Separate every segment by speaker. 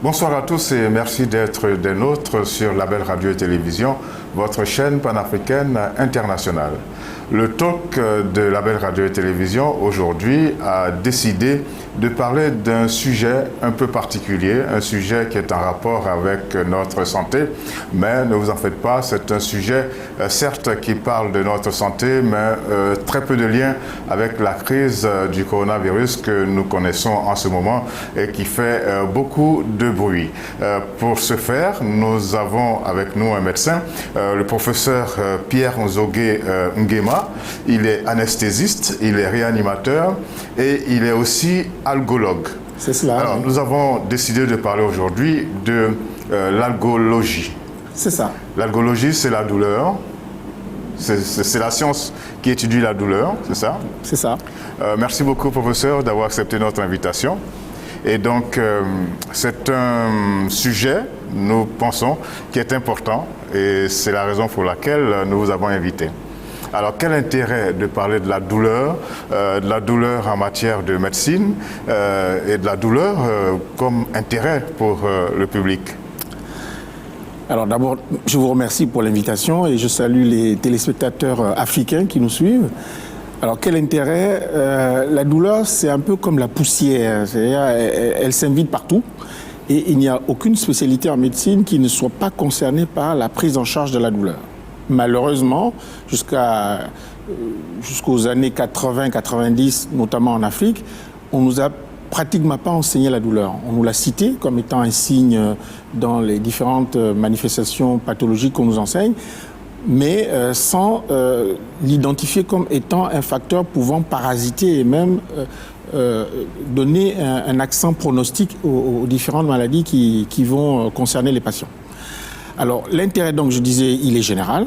Speaker 1: Bonsoir à tous et merci d'être des nôtres sur Label Radio et Télévision, votre chaîne panafricaine internationale. Le talk de Label Radio et Télévision aujourd'hui a décidé de parler d'un sujet un peu particulier, un sujet qui est en rapport avec notre santé, mais ne vous en faites pas, c'est un sujet certes qui parle de notre santé, mais très peu de lien avec la crise du coronavirus que nous connaissons en ce moment et qui fait beaucoup de bruit. Pour ce faire, nous avons avec nous un médecin, le professeur Pierre Nzogé Nguema. Il est anesthésiste, il est réanimateur et il est aussi algologue.
Speaker 2: C'est cela.
Speaker 1: Alors, nous avons décidé de parler aujourd'hui de l'algologie.
Speaker 2: C'est ça.
Speaker 1: L'algologie, c'est la douleur. C'est la science qui étudie la douleur, c'est ça?
Speaker 2: C'est ça.
Speaker 1: Merci beaucoup, professeur, d'avoir accepté notre invitation. Et donc, c'est un sujet, nous pensons, qui est important et c'est la raison pour laquelle nous vous avons invité. Alors, quel intérêt de parler de la douleur en matière de médecine et de la douleur comme intérêt pour le public?
Speaker 2: Alors d'abord, je vous remercie pour l'invitation et je salue les téléspectateurs africains qui nous suivent. Alors quel intérêt? La douleur, c'est un peu comme la poussière, c'est-à-dire elle s'invite partout et il n'y a aucune spécialité en médecine qui ne soit pas concernée par la prise en charge de la douleur. Malheureusement, jusqu'aux années 80-90, notamment en Afrique, on nous a pratiquement pas enseigné la douleur. On nous l'a cité comme étant un signe dans les différentes manifestations pathologiques qu'on nous enseigne, mais sans l'identifier comme étant un facteur pouvant parasiter et même donner un accent pronostic aux différentes maladies qui vont concerner les patients. Alors l'intérêt, donc je disais, il est général.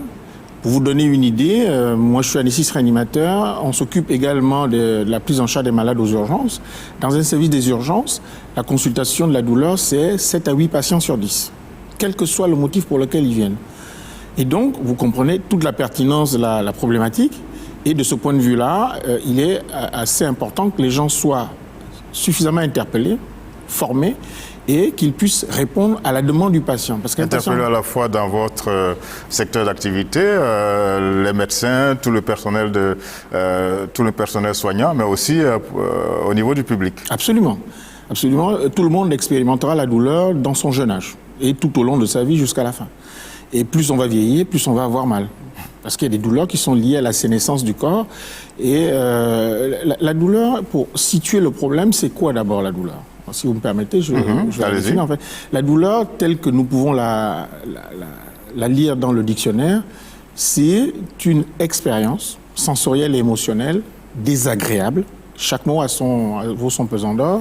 Speaker 2: Pour vous donner une idée, moi je suis anesthésiste réanimateur, on s'occupe également de la prise en charge des malades aux urgences. Dans un service des urgences, la consultation de la douleur, c'est 7 à 8 patients sur 10, quel que soit le motif pour lequel ils viennent. Et donc, vous comprenez toute la pertinence de la problématique. Et de ce point de vue-là, il est assez important que les gens soient suffisamment interpellés, formés, et qu'ils puissent répondre à la demande du patient. Parce
Speaker 1: interpellés à la fois dans votre secteur d'activité, les médecins, tout le personnel soignant, mais aussi au niveau du public.
Speaker 2: Absolument. Absolument. Tout le monde expérimentera la douleur dans son jeune âge et tout au long de sa vie jusqu'à la fin. Et plus on va vieillir, plus on va avoir mal. Parce qu'il y a des douleurs qui sont liées à la sénescence du corps. Et la douleur, pour situer le problème, c'est quoi d'abord la douleur? Si vous me permettez, je vais la définir. En fait, la douleur, telle que nous pouvons la lire dans le dictionnaire, c'est une expérience sensorielle et émotionnelle désagréable. Chaque mot vaut son pesant d'or,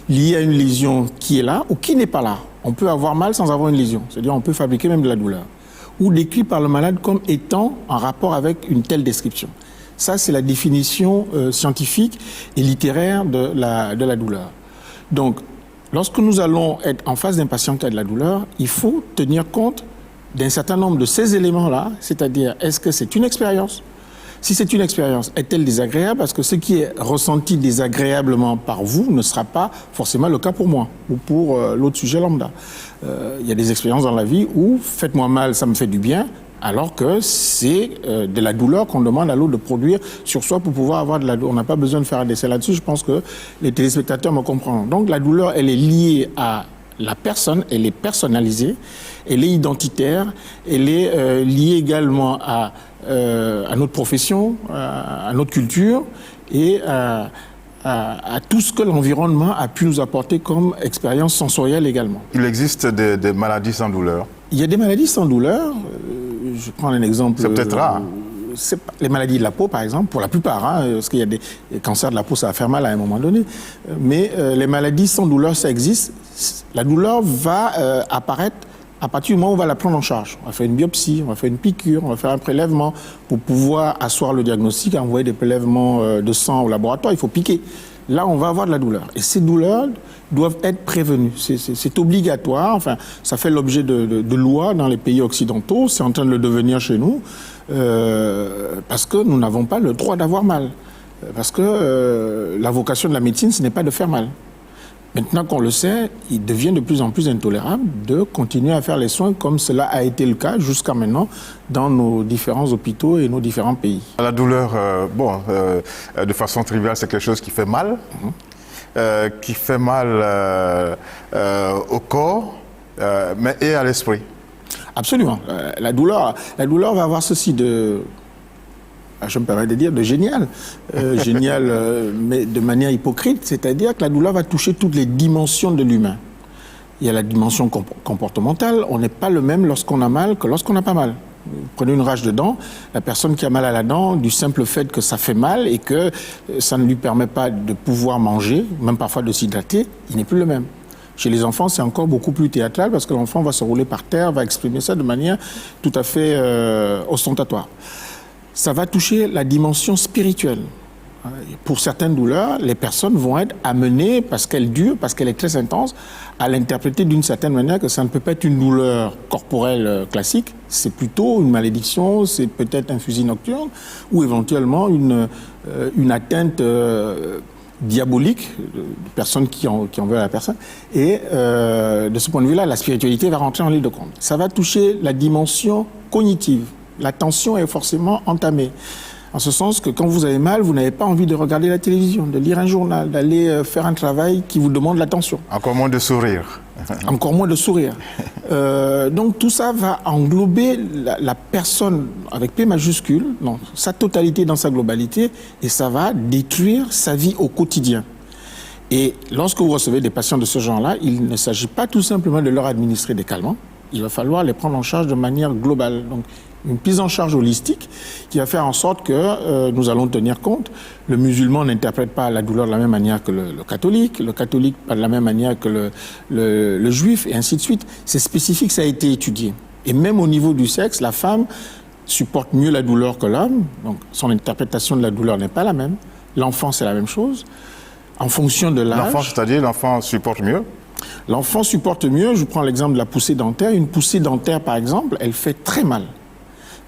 Speaker 2: liée à une lésion qui est là ou qui n'est pas là. On peut avoir mal sans avoir une lésion, c'est-à-dire on peut fabriquer même de la douleur. Ou décrit par le malade comme étant en rapport avec une telle description. Ça, c'est la définition scientifique et littéraire de la douleur. Donc, lorsque nous allons être en face d'un patient qui a de la douleur, il faut tenir compte d'un certain nombre de ces éléments-là, c'est-à-dire, est-ce que c'est une expérience? Si c'est une expérience, est-elle désagréable? Parce que ce qui est ressenti désagréablement par vous ne sera pas forcément le cas pour moi ou pour l'autre sujet lambda. Il y a des expériences dans la vie où « faites-moi mal, ça me fait du bien », alors que c'est de la douleur qu'on demande à l'autre de produire sur soi pour pouvoir avoir de la douleur. On n'a pas besoin de faire un essai là-dessus, je pense que les téléspectateurs me comprendront. Donc la douleur, elle est liée à la personne, elle est personnalisée, elle est identitaire, elle est liée également à notre profession, à notre culture et à tout ce que l'environnement a pu nous apporter comme expérience sensorielle également.
Speaker 1: Il existe des maladies sans douleur?
Speaker 2: Il y a des maladies sans douleur. Je prends un exemple.
Speaker 1: C'est peut-être rare.
Speaker 2: Les maladies de la peau, par exemple, pour la plupart, parce qu'il y a des cancers de la peau, ça va faire mal à un moment donné. Mais les maladies sans douleur, ça existe. La douleur va apparaître à partir du moment où on va la prendre en charge. On va faire une biopsie, on va faire une piqûre, on va faire un prélèvement pour pouvoir asseoir le diagnostic, envoyer des prélèvements de sang au laboratoire, il faut piquer. Là, on va avoir de la douleur. Et ces douleurs doivent être prévenues. C'est obligatoire. Enfin, ça fait l'objet de lois dans les pays occidentaux. C'est en train de le devenir chez nous. Parce que nous n'avons pas le droit d'avoir mal. Parce que la vocation de la médecine, ce n'est pas de faire mal. Maintenant qu'on le sait, il devient de plus en plus intolérable de continuer à faire les soins comme cela a été le cas jusqu'à maintenant dans nos différents hôpitaux et nos différents pays.
Speaker 1: La douleur, de façon triviale, c'est quelque chose qui fait mal, au corps, mais et à l'esprit.
Speaker 2: Absolument. La douleur va avoir ceci de... je me permets de dire, de génial. Mais de manière hypocrite, c'est-à-dire que la douleur va toucher toutes les dimensions de l'humain. Il y a la dimension comportementale, on n'est pas le même lorsqu'on a mal que lorsqu'on n'a pas mal. Prenez une rage de dents, la personne qui a mal à la dent, du simple fait que ça fait mal et que ça ne lui permet pas de pouvoir manger, même parfois de s'hydrater, il n'est plus le même. Chez les enfants, c'est encore beaucoup plus théâtral parce que l'enfant va se rouler par terre, va exprimer ça de manière tout à fait ostentatoire. Ça va toucher la dimension spirituelle. Pour certaines douleurs, les personnes vont être amenées, parce qu'elle dure, parce qu'elle est très intense, à l'interpréter d'une certaine manière que ça ne peut pas être une douleur corporelle classique, c'est plutôt une malédiction, c'est peut-être un fusil nocturne, ou éventuellement une atteinte diabolique de personnes qui en veulent à la personne. Et de ce point de vue-là, la spiritualité va rentrer en ligne de compte. Ça va toucher la dimension cognitive. L'attention est forcément entamée. En ce sens que quand vous avez mal, vous n'avez pas envie de regarder la télévision, de lire un journal, d'aller faire un travail qui vous demande l'attention.
Speaker 1: Encore moins de sourire.
Speaker 2: Encore moins de sourire. Donc tout ça va englober la personne avec P majuscule, non, sa totalité dans sa globalité, et ça va détruire sa vie au quotidien. Et lorsque vous recevez des patients de ce genre-là, il ne s'agit pas tout simplement de leur administrer des calmants, il va falloir les prendre en charge de manière globale. Donc, une prise en charge holistique qui va faire en sorte que nous allons tenir compte. Le musulman n'interprète pas la douleur de la même manière que le catholique pas de la même manière que le juif, et ainsi de suite. C'est spécifique, ça a été étudié. Et même au niveau du sexe, la femme supporte mieux la douleur que l'homme, donc son interprétation de la douleur n'est pas la même. L'enfant, c'est la même chose. En fonction de l'âge...
Speaker 1: L'enfant, c'est-à-dire l'enfant supporte mieux?
Speaker 2: L'enfant supporte mieux, je prends l'exemple de la poussée dentaire. Une poussée dentaire, par exemple, elle fait très mal.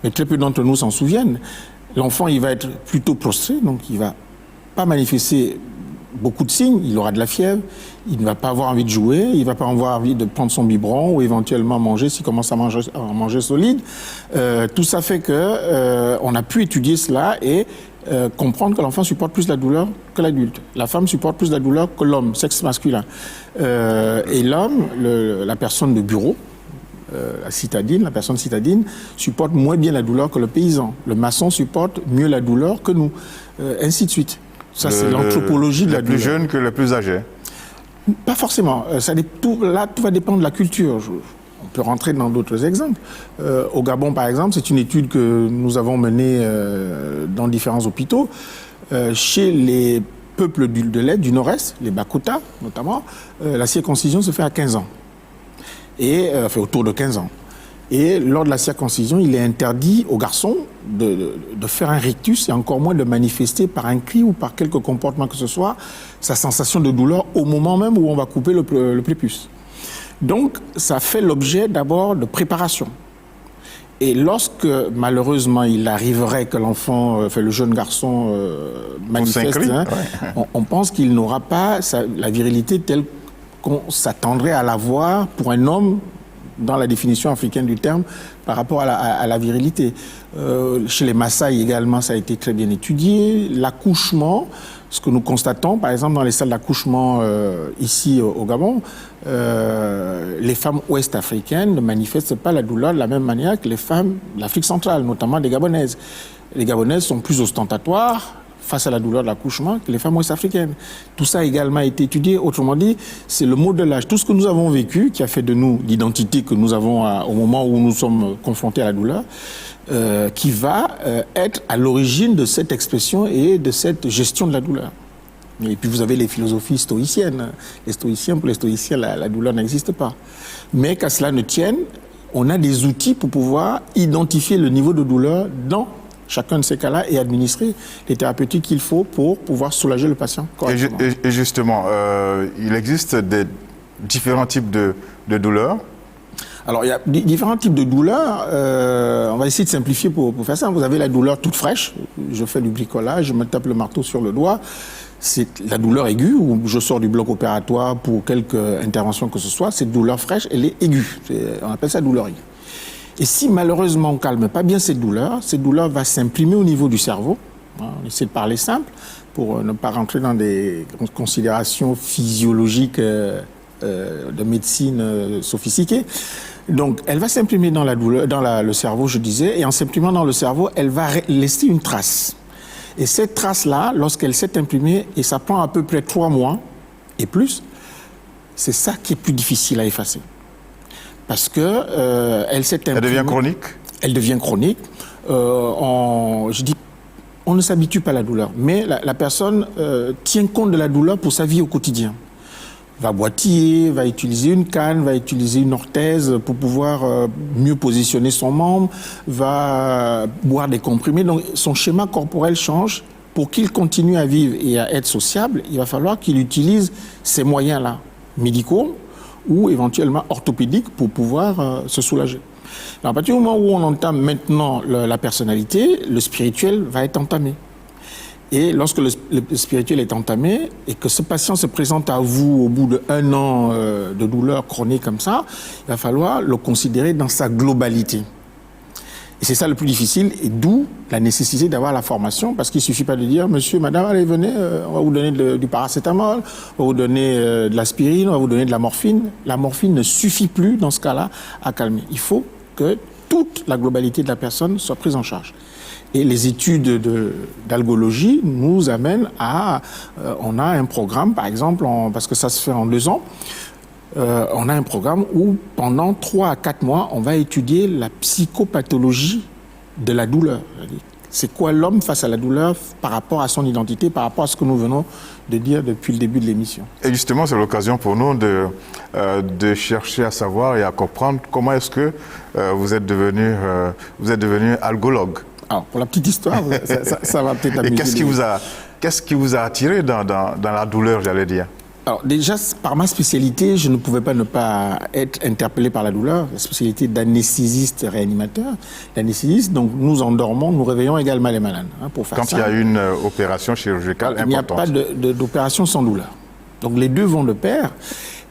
Speaker 2: Mais très peu d'entre nous s'en souviennent. L'enfant, il va être plutôt prostré, donc il ne va pas manifester beaucoup de signes. Il aura de la fièvre, il ne va pas avoir envie de jouer, il ne va pas avoir envie de prendre son biberon ou éventuellement manger s'il commence à manger solide. Tout ça fait qu'on a pu étudier cela et comprendre que l'enfant supporte plus la douleur que l'adulte. La femme supporte plus la douleur que l'homme, sexe masculin. Et l'homme, la personne de bureau, la personne citadine, supporte moins bien la douleur que le paysan. Le maçon supporte mieux la douleur que nous. Ainsi de suite. Ça, c'est l'anthropologie de la douleur.
Speaker 1: Les plus jeunes que les plus âgés?
Speaker 2: Pas forcément. Tout va dépendre de la culture. On peut rentrer dans d'autres exemples. Au Gabon, par exemple, c'est une étude que nous avons menée dans différents hôpitaux. Chez les peuples de l'Est, du Nord-Est, les Bakota notamment, la circoncision se fait à 15 ans. Fait autour de 15 ans. Et lors de la circoncision, il est interdit aux garçons de faire un rictus et encore moins de manifester par un cri ou par quelque comportement que ce soit sa sensation de douleur au moment même où on va couper le prépuce. Donc, ça fait l'objet d'abord de préparation. Et lorsque, malheureusement, il arriverait que l'enfant, le jeune garçon manifeste, on pense qu'il n'aura pas la virilité telle qu'on s'attendrait à l'avoir pour un homme dans la définition africaine du terme par rapport à la virilité. Chez les Maasai également, ça a été très bien étudié. L'accouchement, ce que nous constatons, par exemple, dans les salles d'accouchement ici au Gabon, les femmes ouest-africaines ne manifestent pas la douleur de la même manière que les femmes de l'Afrique centrale, notamment les Gabonaises. Les Gabonaises sont plus ostentatoires face à la douleur de l'accouchement que les femmes ouest-africaines. Tout ça a également été étudié. Autrement dit, c'est le mot de l'âge. Tout ce que nous avons vécu, qui a fait de nous l'identité que nous avons au moment où nous sommes confrontés à la douleur, qui va être à l'origine de cette expression et de cette gestion de la douleur. Et puis vous avez les philosophies stoïciennes. Pour les stoïciens, la douleur n'existe pas. Mais qu'à cela ne tienne, on a des outils pour pouvoir identifier le niveau de douleur dans chacun de ces cas-là et administrer les thérapeutiques qu'il faut pour pouvoir soulager le patient correctement.
Speaker 1: Et justement, il existe des différents types de douleurs?
Speaker 2: Alors, il y a différents types de douleurs. On va essayer de simplifier pour faire ça. Vous avez la douleur toute fraîche. Je fais du bricolage, je me tape le marteau sur le doigt. C'est la douleur aiguë, où je sors du bloc opératoire pour quelque intervention que ce soit. Cette douleur fraîche, elle est aiguë. On appelle ça douleur aiguë. Et si malheureusement on ne calme pas bien cette douleur va s'imprimer au niveau du cerveau. On essaie de parler simple pour ne pas rentrer dans des considérations physiologiques de médecine sophistiquée. Donc, elle va s'imprimer dans la douleur, le cerveau, je disais, et en s'imprimant dans le cerveau, elle va laisser une trace. Et cette trace-là, lorsqu'elle s'est imprimée, et ça prend à peu près 3 mois et plus, c'est ça qui est plus difficile à effacer. Parce que elle s'est imprimée.
Speaker 1: Elle devient chronique.
Speaker 2: Elle devient chronique. Je dis, on ne s'habitue pas à la douleur, mais la personne tient compte de la douleur pour sa vie au quotidien. Va boitiller, va utiliser une canne, va utiliser une orthèse pour pouvoir mieux positionner son membre, va boire des comprimés. Donc son schéma corporel change. Pour qu'il continue à vivre et à être sociable, il va falloir qu'il utilise ces moyens-là, médicaux ou éventuellement orthopédiques, pour pouvoir se soulager. Alors, à partir du moment où on entame maintenant la personnalité, le spirituel va être entamé. Et lorsque le spirituel est entamé et que ce patient se présente à vous au bout d'1 an de douleur chronique comme ça, il va falloir le considérer dans sa globalité. Et c'est ça le plus difficile, et d'où la nécessité d'avoir la formation, parce qu'il ne suffit pas de dire « Monsieur, madame, allez, venez, on va vous donner du paracétamol, on va vous donner de l'aspirine, on va vous donner de la morphine ». La morphine ne suffit plus, dans ce cas-là, à calmer. Il faut que toute la globalité de la personne soit prise en charge. Et les études d'algologie nous amènent à... on a un programme, par exemple, parce que ça se fait en 2 ans, on a un programme où, pendant 3 à 4 mois, on va étudier la psychopathologie de la douleur. C'est quoi l'homme face à la douleur par rapport à son identité, par rapport à ce que nous venons de dire depuis le début de l'émission.
Speaker 1: Et justement, c'est l'occasion pour nous de chercher à savoir et à comprendre comment est-ce que vous êtes devenu algologue.
Speaker 2: Alors, pour la petite histoire, ça va peut-être amuser.
Speaker 1: Et qu'est-ce qui vous a attiré dans la douleur, j'allais dire?
Speaker 2: Alors déjà, par ma spécialité, je ne pouvais pas ne pas être interpellé par la douleur. La spécialité d'anesthésiste réanimateur. L'anesthésiste, donc nous endormons, nous réveillons également les malades. Pour faire
Speaker 1: Quand
Speaker 2: ça,
Speaker 1: il y a une opération chirurgicale importante.
Speaker 2: Il n'y a pas d'opération sans douleur. Donc les deux vont de pair.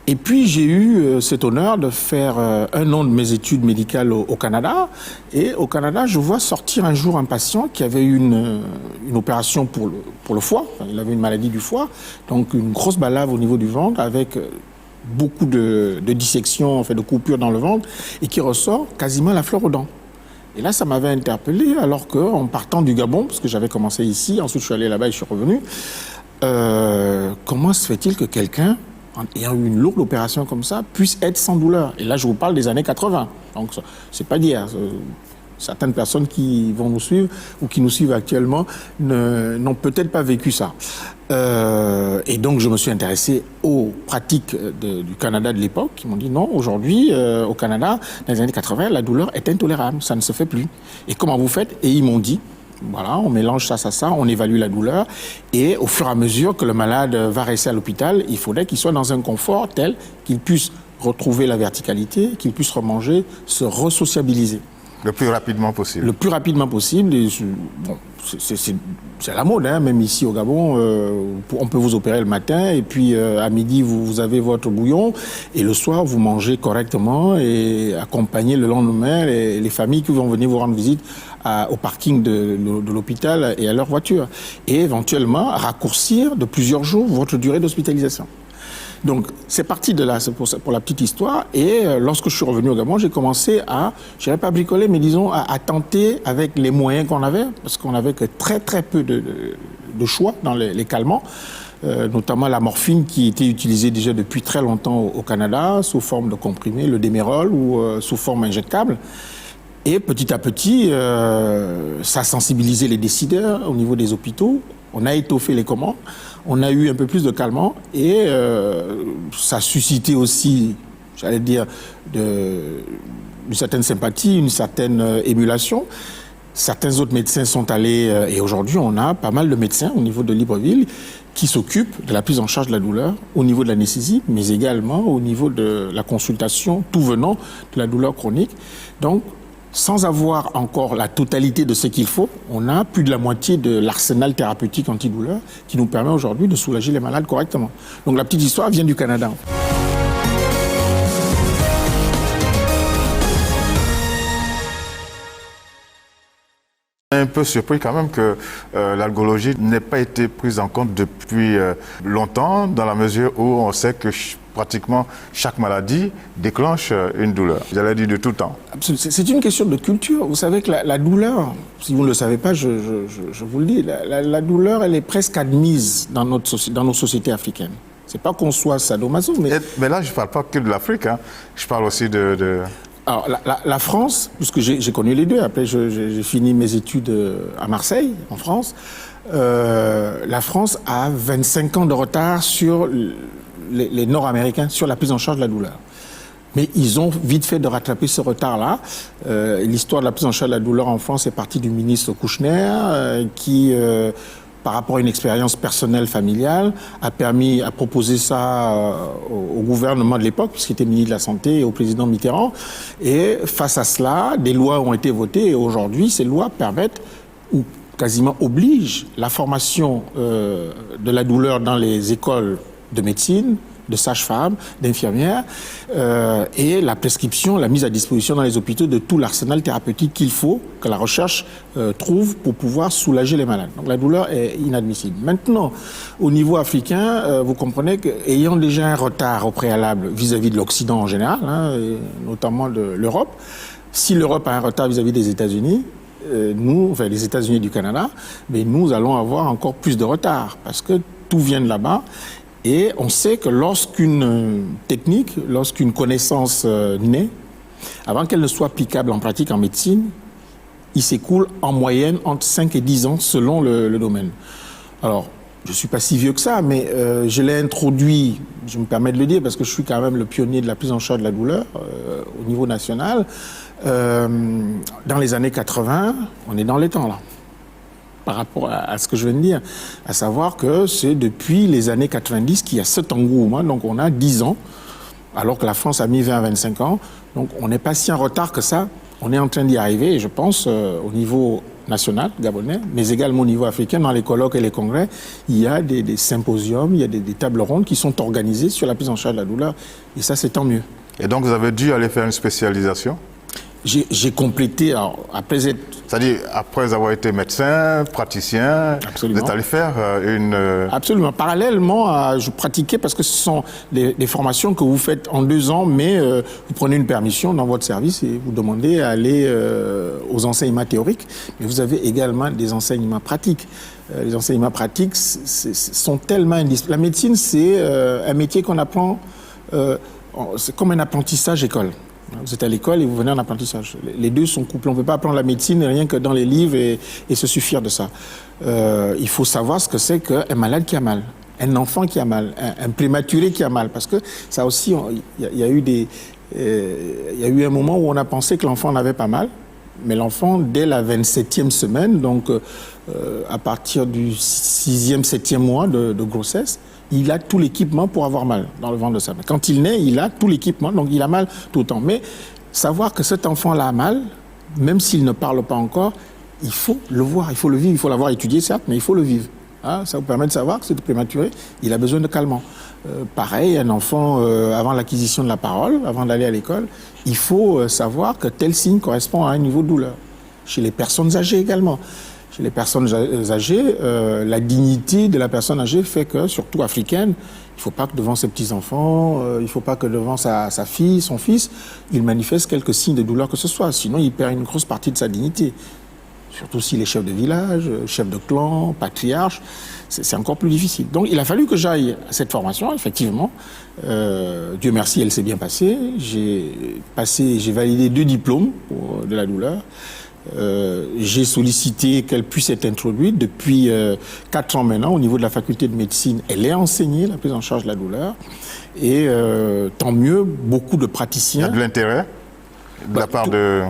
Speaker 2: Et puis j'ai eu cet honneur de faire 1 an de mes études médicales au Canada. Et au Canada, je vois sortir un jour un patient qui avait eu une opération pour le foie. Enfin, il avait une maladie du foie, donc une grosse balave au niveau du ventre avec beaucoup de dissections, en fait, de coupures dans le ventre, et qui ressort quasiment la fleur aux dents. Et là, ça m'avait interpellé, alors qu'en partant du Gabon, parce que j'avais commencé ici, ensuite je suis allé là-bas et je suis revenu, comment se fait-il que quelqu'un, en ayant eu une lourde opération comme ça, puisse être sans douleur? Et là, je vous parle des années 80. Donc, c'est pas d'hier. Certaines personnes qui vont nous suivre ou qui nous suivent actuellement n'ont peut-être pas vécu ça. Et donc, je me suis intéressé aux pratiques du Canada de l'époque, qui m'ont dit non, aujourd'hui, au Canada, dans les années 80, la douleur est intolérable, ça ne se fait plus. Et comment vous faites? Et ils m'ont dit, voilà, on mélange ça, on évalue la douleur, et au fur et à mesure que le malade va rester à l'hôpital, il faudrait qu'il soit dans un confort tel qu'il puisse retrouver la verticalité, qu'il puisse remanger, se resociabiliser.
Speaker 1: Le plus rapidement possible.
Speaker 2: Le plus rapidement possible. Et bon, c'est la mode, hein, même ici au Gabon. On peut vous opérer le matin et puis à midi, vous avez votre bouillon. Et le soir, vous mangez correctement et accompagner le lendemain les familles qui vont venir vous rendre visite au parking de l'hôpital et à leur voiture. Et éventuellement, raccourcir de plusieurs jours votre durée d'hospitalisation. Donc, c'est parti de là, c'est pour la petite histoire. Et lorsque je suis revenu au Gabon, j'ai commencé je dirais pas bricoler, mais disons à tenter avec les moyens qu'on avait, parce qu'on avait que très peu de choix dans les calmants, notamment la morphine qui était utilisée déjà depuis très longtemps au Canada, sous forme de comprimé, le Démérol, ou sous forme injectable. Et petit à petit, ça a sensibilisé les décideurs au niveau des hôpitaux. On a étoffé les commandes, on a eu un peu plus de calmants et ça a suscité aussi, j'allais dire, une certaine sympathie, une certaine émulation. Certains autres médecins sont allés, et aujourd'hui on a pas mal de médecins au niveau de Libreville qui s'occupent de la prise en charge de la douleur au niveau de l'anesthésie, mais également au niveau de la consultation, tout venant de la douleur chronique. Donc, sans avoir encore la totalité de ce qu'il faut, on a plus de la moitié de l'arsenal thérapeutique antidouleur qui nous permet aujourd'hui de soulager les malades correctement. Donc la petite histoire vient du Canada.
Speaker 1: Un peu surpris quand même que l'algologie n'ait pas été prise en compte depuis longtemps, dans la mesure où on sait que pratiquement chaque maladie déclenche une douleur. J'allais dire de tout temps.
Speaker 2: Absolument. C'est une question de culture. Vous savez que la douleur, si vous ne le savez pas, je vous le dis, la douleur, elle est presque admise dans nos sociétés africaines. C'est pas qu'on soit sadomaso,
Speaker 1: mais là, je ne parle pas que de l'Afrique, hein. Je parle aussi de...
Speaker 2: Alors, la France, puisque j'ai connu les deux, après j'ai fini mes études à Marseille, en France, la France a 25 ans de retard sur les Nord-Américains sur la prise en charge de la douleur. Mais ils ont vite fait de rattraper ce retard-là. L'histoire de la prise en charge de la douleur en France est partie du ministre Kouchner, qui... par rapport à une expérience personnelle familiale, a proposé ça au gouvernement de l'époque, puisqu'il était ministre de la Santé, et au président Mitterrand. Et face à cela, des lois ont été votées, et aujourd'hui, ces lois permettent, ou quasiment obligent, la formation de la douleur dans les écoles de médecine, de sages-femmes, d'infirmières, et la prescription, la mise à disposition dans les hôpitaux de tout l'arsenal thérapeutique qu'il faut, que la recherche trouve pour pouvoir soulager les malades. Donc la douleur est inadmissible. Maintenant, au niveau africain, vous comprenez qu'ayant déjà un retard au préalable vis-à-vis de l'Occident en général, hein, et notamment de l'Europe, si l'Europe a un retard vis-à-vis des États-Unis, enfin les États-Unis et du Canada, mais nous allons avoir encore plus de retard, parce que tout vient de là-bas. Et on sait que lorsqu'une technique, lorsqu'une connaissance naît, avant qu'elle ne soit applicable en pratique en médecine, il s'écoule en moyenne entre 5 et 10 ans selon le domaine. Alors, je ne suis pas si vieux que ça, mais je l'ai introduit, je me permets de le dire, parce que je suis quand même le pionnier de la prise en charge de la douleur au niveau national. Dans les années 80, on est dans les temps là. Par rapport à ce que je viens de dire, à savoir que c'est depuis les années 90 qu'il y a cet engouement, donc on a 10 ans, alors que la France a mis 20 à 25 ans, donc on n'est pas si en retard que ça, on est en train d'y arriver, et je pense au niveau national, gabonais, mais également au niveau africain, dans les colloques et les congrès, il y a des symposiums, il y a des tables rondes qui sont organisées sur la prise en charge de la douleur, et ça c'est tant mieux.
Speaker 1: Et donc vous avez dû aller faire une spécialisation ?
Speaker 2: J'ai complété, alors, après être...
Speaker 1: C'est-à-dire, après avoir été médecin, praticien,
Speaker 2: Absolument.
Speaker 1: vous êtes allé faire une...
Speaker 2: Absolument. Parallèlement, je pratiquais, parce que ce sont des formations que vous faites en 2 ans, mais vous prenez une permission dans votre service et vous demandez à aller aux enseignements théoriques, mais vous avez également des enseignements pratiques. Les enseignements pratiques sont tellement indispensables. La médecine, c'est un métier qu'on apprend, c'est comme un apprentissage école. Vous êtes à l'école et vous venez en apprentissage. Les deux sont couplés. On ne peut pas apprendre la médecine rien que dans les livres et se suffire de ça. Il faut savoir ce que c'est qu'un malade qui a mal, un enfant qui a mal, un prématuré qui a mal. Parce que ça aussi, il y a eu un moment où on a pensé que l'enfant n'avait pas mal. Mais l'enfant, dès la 27e semaine, donc à partir du 6e, 7e mois de grossesse, il a tout l'équipement pour avoir mal dans le ventre de sa mère. Quand il naît, il a tout l'équipement, donc il a mal tout le temps. Mais savoir que cet enfant-là a mal, même s'il ne parle pas encore, il faut le voir, il faut le vivre, il faut l'avoir étudié, certes, mais il faut le vivre. Hein, ça vous permet de savoir que c'est prématuré, il a besoin de calmant. Pareil, un enfant, avant l'acquisition de la parole, avant d'aller à l'école, il faut savoir que tel signe correspond à un niveau de douleur. Chez les personnes âgées également. Chez les personnes âgées, la dignité de la personne âgée fait que, surtout africaine, il ne faut pas que devant ses petits-enfants, il ne faut pas que devant sa fille, son fils, il manifeste quelques signes de douleur que ce soit. Sinon, il perd une grosse partie de sa dignité. Surtout s'il est chef de village, chef de clan, patriarche, c'est encore plus difficile. Donc il a fallu que j'aille à cette formation, effectivement. Dieu merci, elle s'est bien passée. J'ai validé 2 diplômes de la douleur. J'ai sollicité qu'elle puisse être introduite. Depuis 4 ans maintenant, au niveau de la faculté de médecine, elle est enseignée, la prise en charge de la douleur. Et tant mieux, beaucoup de praticiens...
Speaker 1: Il y a de l'intérêt de la part des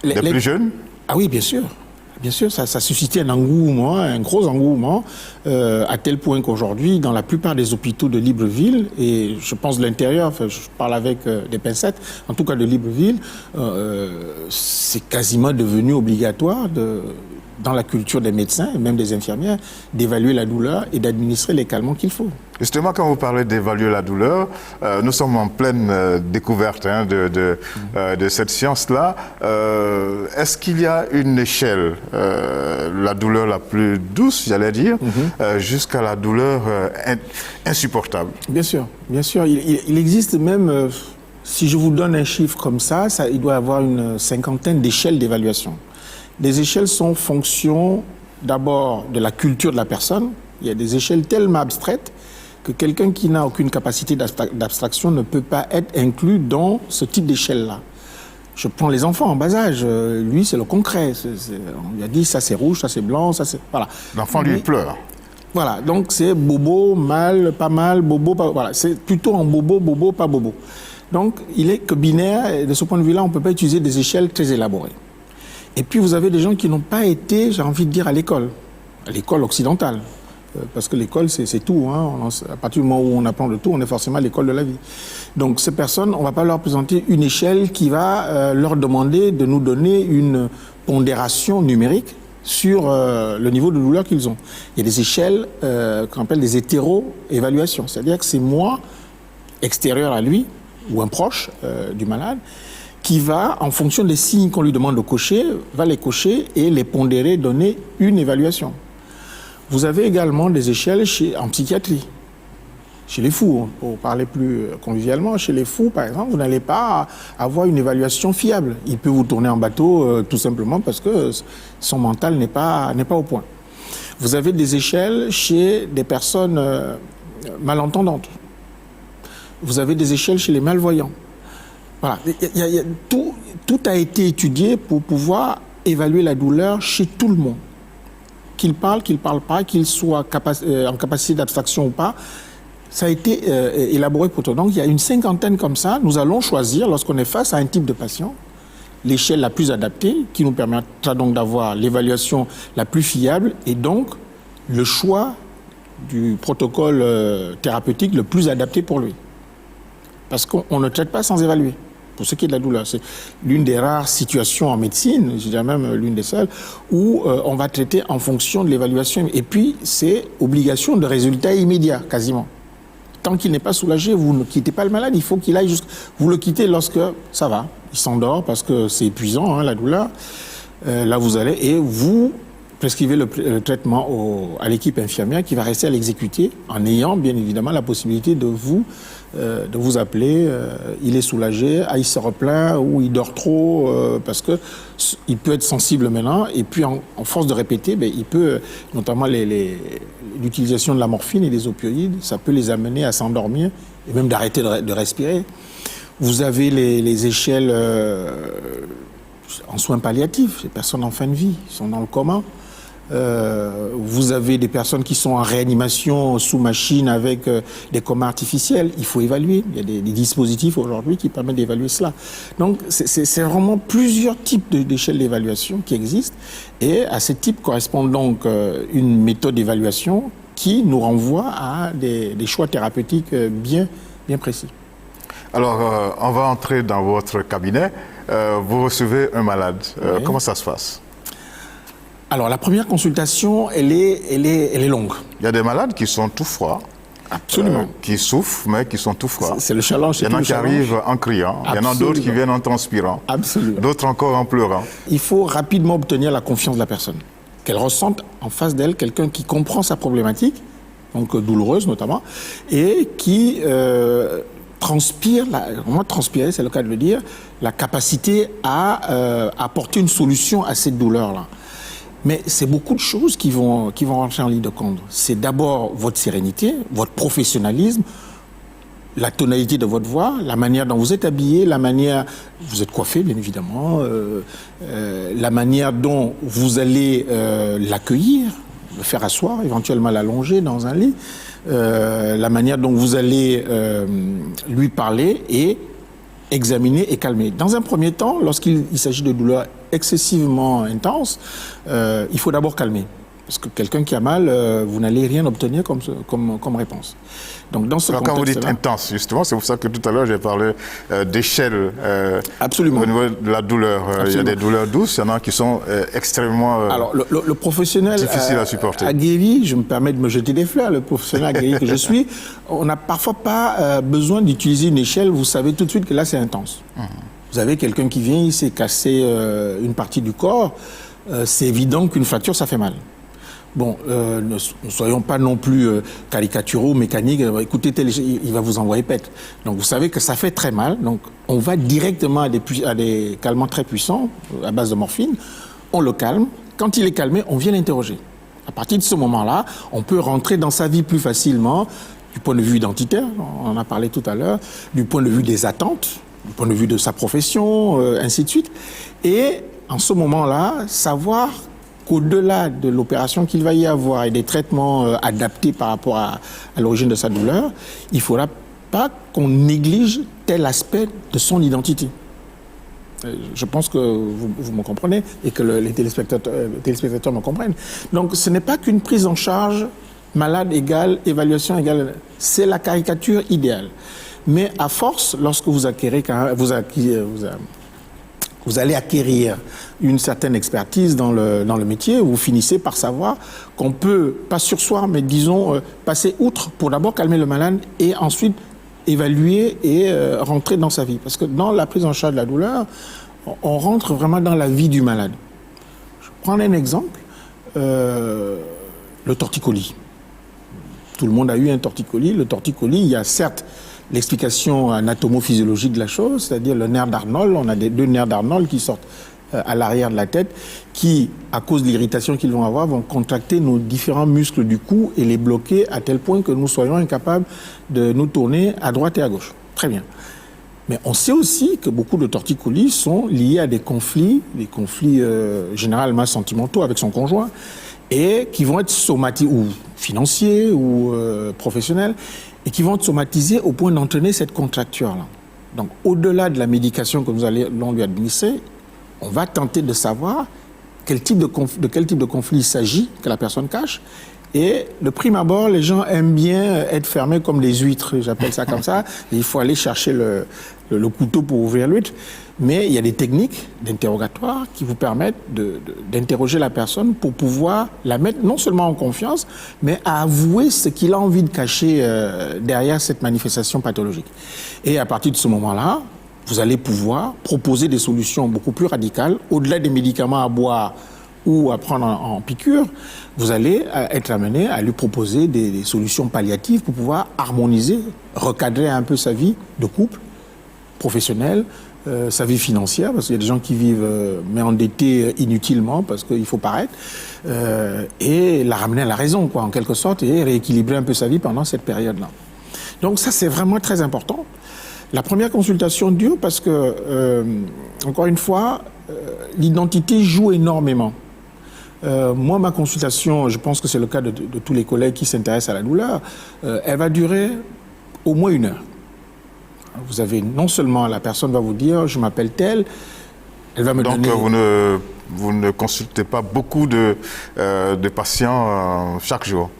Speaker 1: plus jeunes ?
Speaker 2: Ah oui, bien sûr. Bien sûr, ça a suscité un engouement, un gros engouement, à tel point qu'aujourd'hui, dans la plupart des hôpitaux de Libreville, et je pense de l'intérieur, enfin, je parle avec des pincettes, en tout cas de Libreville, c'est quasiment devenu obligatoire dans la culture des médecins et même des infirmières, d'évaluer la douleur et d'administrer les calmants qu'il faut.
Speaker 1: Justement, quand vous parlez d'évaluer la douleur, nous sommes en pleine découverte de cette science-là. Est-ce qu'il y a une échelle, la douleur la plus douce, j'allais dire, jusqu'à la douleur insupportable?
Speaker 2: Bien sûr, bien sûr. Il existe même, si je vous donne un chiffre comme ça, il doit y avoir une cinquantaine d'échelles d'évaluation. Les échelles sont fonction d'abord de la culture de la personne. Il y a des échelles tellement abstraites que quelqu'un qui n'a aucune capacité d'abstraction ne peut pas être inclus dans ce type d'échelle-là. Je prends les enfants en bas âge. Lui, c'est le concret. On lui a dit, ça c'est rouge, ça c'est blanc, ça c'est... Voilà.
Speaker 1: L'enfant, lui, pleure.
Speaker 2: Voilà, donc c'est bobo, mal, pas mal, bobo, pas... Voilà, c'est plutôt en bobo, bobo, pas bobo. Donc, il est que binaire, et de ce point de vue-là, on ne peut pas utiliser des échelles très élaborées. Et puis, vous avez des gens qui n'ont pas été, j'ai envie de dire, à l'école occidentale. Parce que l'école, c'est tout. Hein. À partir du moment où on apprend de tout, on est forcément à l'école de la vie. Donc, ces personnes, on ne va pas leur présenter une échelle qui va leur demander de nous donner une pondération numérique sur le niveau de douleur qu'ils ont. Il y a des échelles qu'on appelle des hétéro-évaluations. C'est-à-dire que c'est moi, extérieur à lui, ou un proche du malade, qui va, en fonction des signes qu'on lui demande de cocher, va les cocher et les pondérer, donner une évaluation. Vous avez également des échelles en psychiatrie, chez les fous, hein, pour parler plus convivialement. Chez les fous, par exemple, vous n'allez pas avoir une évaluation fiable. Il peut vous tourner en bateau tout simplement parce que son mental n'est pas au point. Vous avez des échelles chez des personnes malentendantes. Vous avez des échelles chez les malvoyants. Voilà. Tout a été étudié pour pouvoir évaluer la douleur chez tout le monde. Qu'il parle pas, qu'il soit en capacité d'abstraction ou pas, ça a été élaboré pour tout. Donc il y a une cinquantaine comme ça. Nous allons choisir, lorsqu'on est face à un type de patient, l'échelle la plus adaptée, qui nous permettra donc d'avoir l'évaluation la plus fiable et donc le choix du protocole thérapeutique le plus adapté pour lui. Parce qu'on ne traite pas sans évaluer. Pour ce qui est de la douleur, c'est l'une des rares situations en médecine, je dirais même l'une des seules, où on va traiter en fonction de l'évaluation. Et puis, c'est obligation de résultat immédiat, quasiment. Tant qu'il n'est pas soulagé, vous ne quittez pas le malade, il faut qu'il aille vous le quittez lorsque ça va. Il s'endort parce que c'est épuisant, hein, la douleur. Là, vous allez et vous prescrivez le traitement à l'équipe infirmière qui va rester à l'exécuter en ayant, bien évidemment, la possibilité de vous appeler, il est soulagé, il se replaint ou il dort trop parce que il peut être sensible maintenant et puis en force de répéter, il peut, notamment l'utilisation de la morphine et des opioïdes, ça peut les amener à s'endormir et même d'arrêter de respirer. Vous avez les échelles en soins palliatifs, les personnes en fin de vie, qui sont dans le coma. Vous avez des personnes qui sont en réanimation sous machine avec des comas artificiels. Il faut évaluer. Il y a des dispositifs aujourd'hui qui permettent d'évaluer cela. Donc, c'est vraiment plusieurs types d'échelles d'évaluation qui existent. Et à ces types correspond donc une méthode d'évaluation qui nous renvoie à des choix thérapeutiques bien précis.
Speaker 1: Alors, on va entrer dans votre cabinet. Vous recevez un malade.
Speaker 2: Oui.
Speaker 1: Comment ça se passe ?
Speaker 2: Alors, la première consultation, elle est longue.
Speaker 1: Il y a des malades qui sont tout froids.
Speaker 2: Absolument.
Speaker 1: Qui souffrent, mais qui sont tout froids.
Speaker 2: C'est le challenge.
Speaker 1: Il y en a qui arrivent en criant. Absolument. Il y en a d'autres qui viennent en transpirant.
Speaker 2: Absolument.
Speaker 1: D'autres encore en pleurant.
Speaker 2: Il faut rapidement obtenir la confiance de la personne. Qu'elle ressente en face d'elle quelqu'un qui comprend sa problématique, donc douloureuse notamment, et qui transpirer, c'est le cas de le dire, la capacité à apporter une solution à cette douleur-là. Mais c'est beaucoup de choses qui vont rentrer en ligne de compte. C'est d'abord votre sérénité, votre professionnalisme, la tonalité de votre voix, la manière dont vous êtes habillé, la manière vous êtes coiffé, bien évidemment, la manière dont vous allez l'accueillir, le faire asseoir, éventuellement l'allonger dans un lit, la manière dont vous allez lui parler et examiner et calmer. Dans un premier temps, lorsqu'il s'agit de douleurs excessivement intense, il faut d'abord calmer. Parce que quelqu'un qui a mal, vous n'allez rien obtenir comme réponse. Donc, dans ce
Speaker 1: Alors, quand vous dites
Speaker 2: contexte-là,
Speaker 1: intense, justement, c'est pour ça que tout à l'heure, j'ai parlé d'échelle
Speaker 2: absolument.
Speaker 1: au niveau de la douleur. Il y a des douleurs douces, il y en a qui sont extrêmement
Speaker 2: Alors, le professionnel
Speaker 1: difficiles à supporter.
Speaker 2: aguerri, je me permets de me jeter des fleurs, le professionnel aguerri que je suis, on n'a parfois pas besoin d'utiliser une échelle, vous savez tout de suite que là, c'est intense. Vous avez quelqu'un qui vient, il s'est cassé une partie du corps, c'est évident qu'une fracture, ça fait mal. Bon, ne soyons pas non plus caricaturaux, mécaniques. Écoutez, il va vous envoyer pète. Donc, vous savez que ça fait très mal. Donc, on va directement à des calmants très puissants, à base de morphine. On le calme. Quand il est calmé, on vient l'interroger. À partir de ce moment-là, on peut rentrer dans sa vie plus facilement, du point de vue identitaire, on en a parlé tout à l'heure, du point de vue des attentes, du point de vue de sa profession, ainsi de suite. Et en ce moment-là, savoir qu'au-delà de l'opération qu'il va y avoir et des traitements adaptés par rapport à l'origine de sa douleur, il ne faudra pas qu'on néglige tel aspect de son identité. Je pense que vous me comprenez et que les téléspectateurs me comprennent. Donc ce n'est pas qu'une prise en charge malade égale, évaluation égale, c'est la caricature idéale. Mais à force, lorsque vous allez acquérir une certaine expertise dans le métier, vous finissez par savoir qu'on peut, pas sursoir, mais disons, passer outre pour d'abord calmer le malade et ensuite évaluer et rentrer dans sa vie. Parce que dans la prise en charge de la douleur, on rentre vraiment dans la vie du malade. Je prends un exemple, le torticolis. Tout le monde a eu un torticolis. Le torticolis, il y a certes l'explication anatomo-physiologique de la chose, c'est-à-dire le nerf d'Arnold. On a deux nerfs d'Arnold qui sortent à l'arrière de la tête, qui, à cause de l'irritation qu'ils vont avoir, vont contracter nos différents muscles du cou et les bloquer à tel point que nous soyons incapables de nous tourner à droite et à gauche. Très bien. Mais on sait aussi que beaucoup de torticolis sont liés à des conflits généralement sentimentaux avec son conjoint, et qui vont être somatiques, ou financiers, ou professionnels, et qui vont être somatisés au point d'entraîner cette contracture-là. Donc, au-delà de la médication que nous allons lui administrer, on va tenter de savoir de quel type de conflit il s'agit, que la personne cache. Et de prime abord, les gens aiment bien être fermés comme des huîtres, j'appelle ça comme ça. Et il faut aller chercher le couteau pour ouvrir l'huître. Mais il y a des techniques d'interrogatoire qui vous permettent d'interroger la personne pour pouvoir la mettre non seulement en confiance, mais à avouer ce qu'il a envie de cacher derrière cette manifestation pathologique. Et à partir de ce moment-là, vous allez pouvoir proposer des solutions beaucoup plus radicales, au-delà des médicaments à boire ou à prendre en piqûre. Vous allez être amené à lui proposer des solutions palliatives pour pouvoir harmoniser, recadrer un peu sa vie de couple, professionnelle, sa vie financière, parce qu'il y a des gens qui vivent mais endettés inutilement parce qu'il faut paraître, et la ramener à la raison, quoi, en quelque sorte, et rééquilibrer un peu sa vie pendant cette période-là. Donc ça, c'est vraiment très important. La première consultation dure parce que, encore une fois, l'identité joue énormément. Moi, ma consultation, je pense que c'est le cas de tous les collègues qui s'intéressent à la douleur, elle va durer au moins 1 heure. Vous avez non seulement la personne va vous dire « je m'appelle tel », elle va me donner...
Speaker 1: Donc vous ne consultez pas beaucoup de patients chaque jour.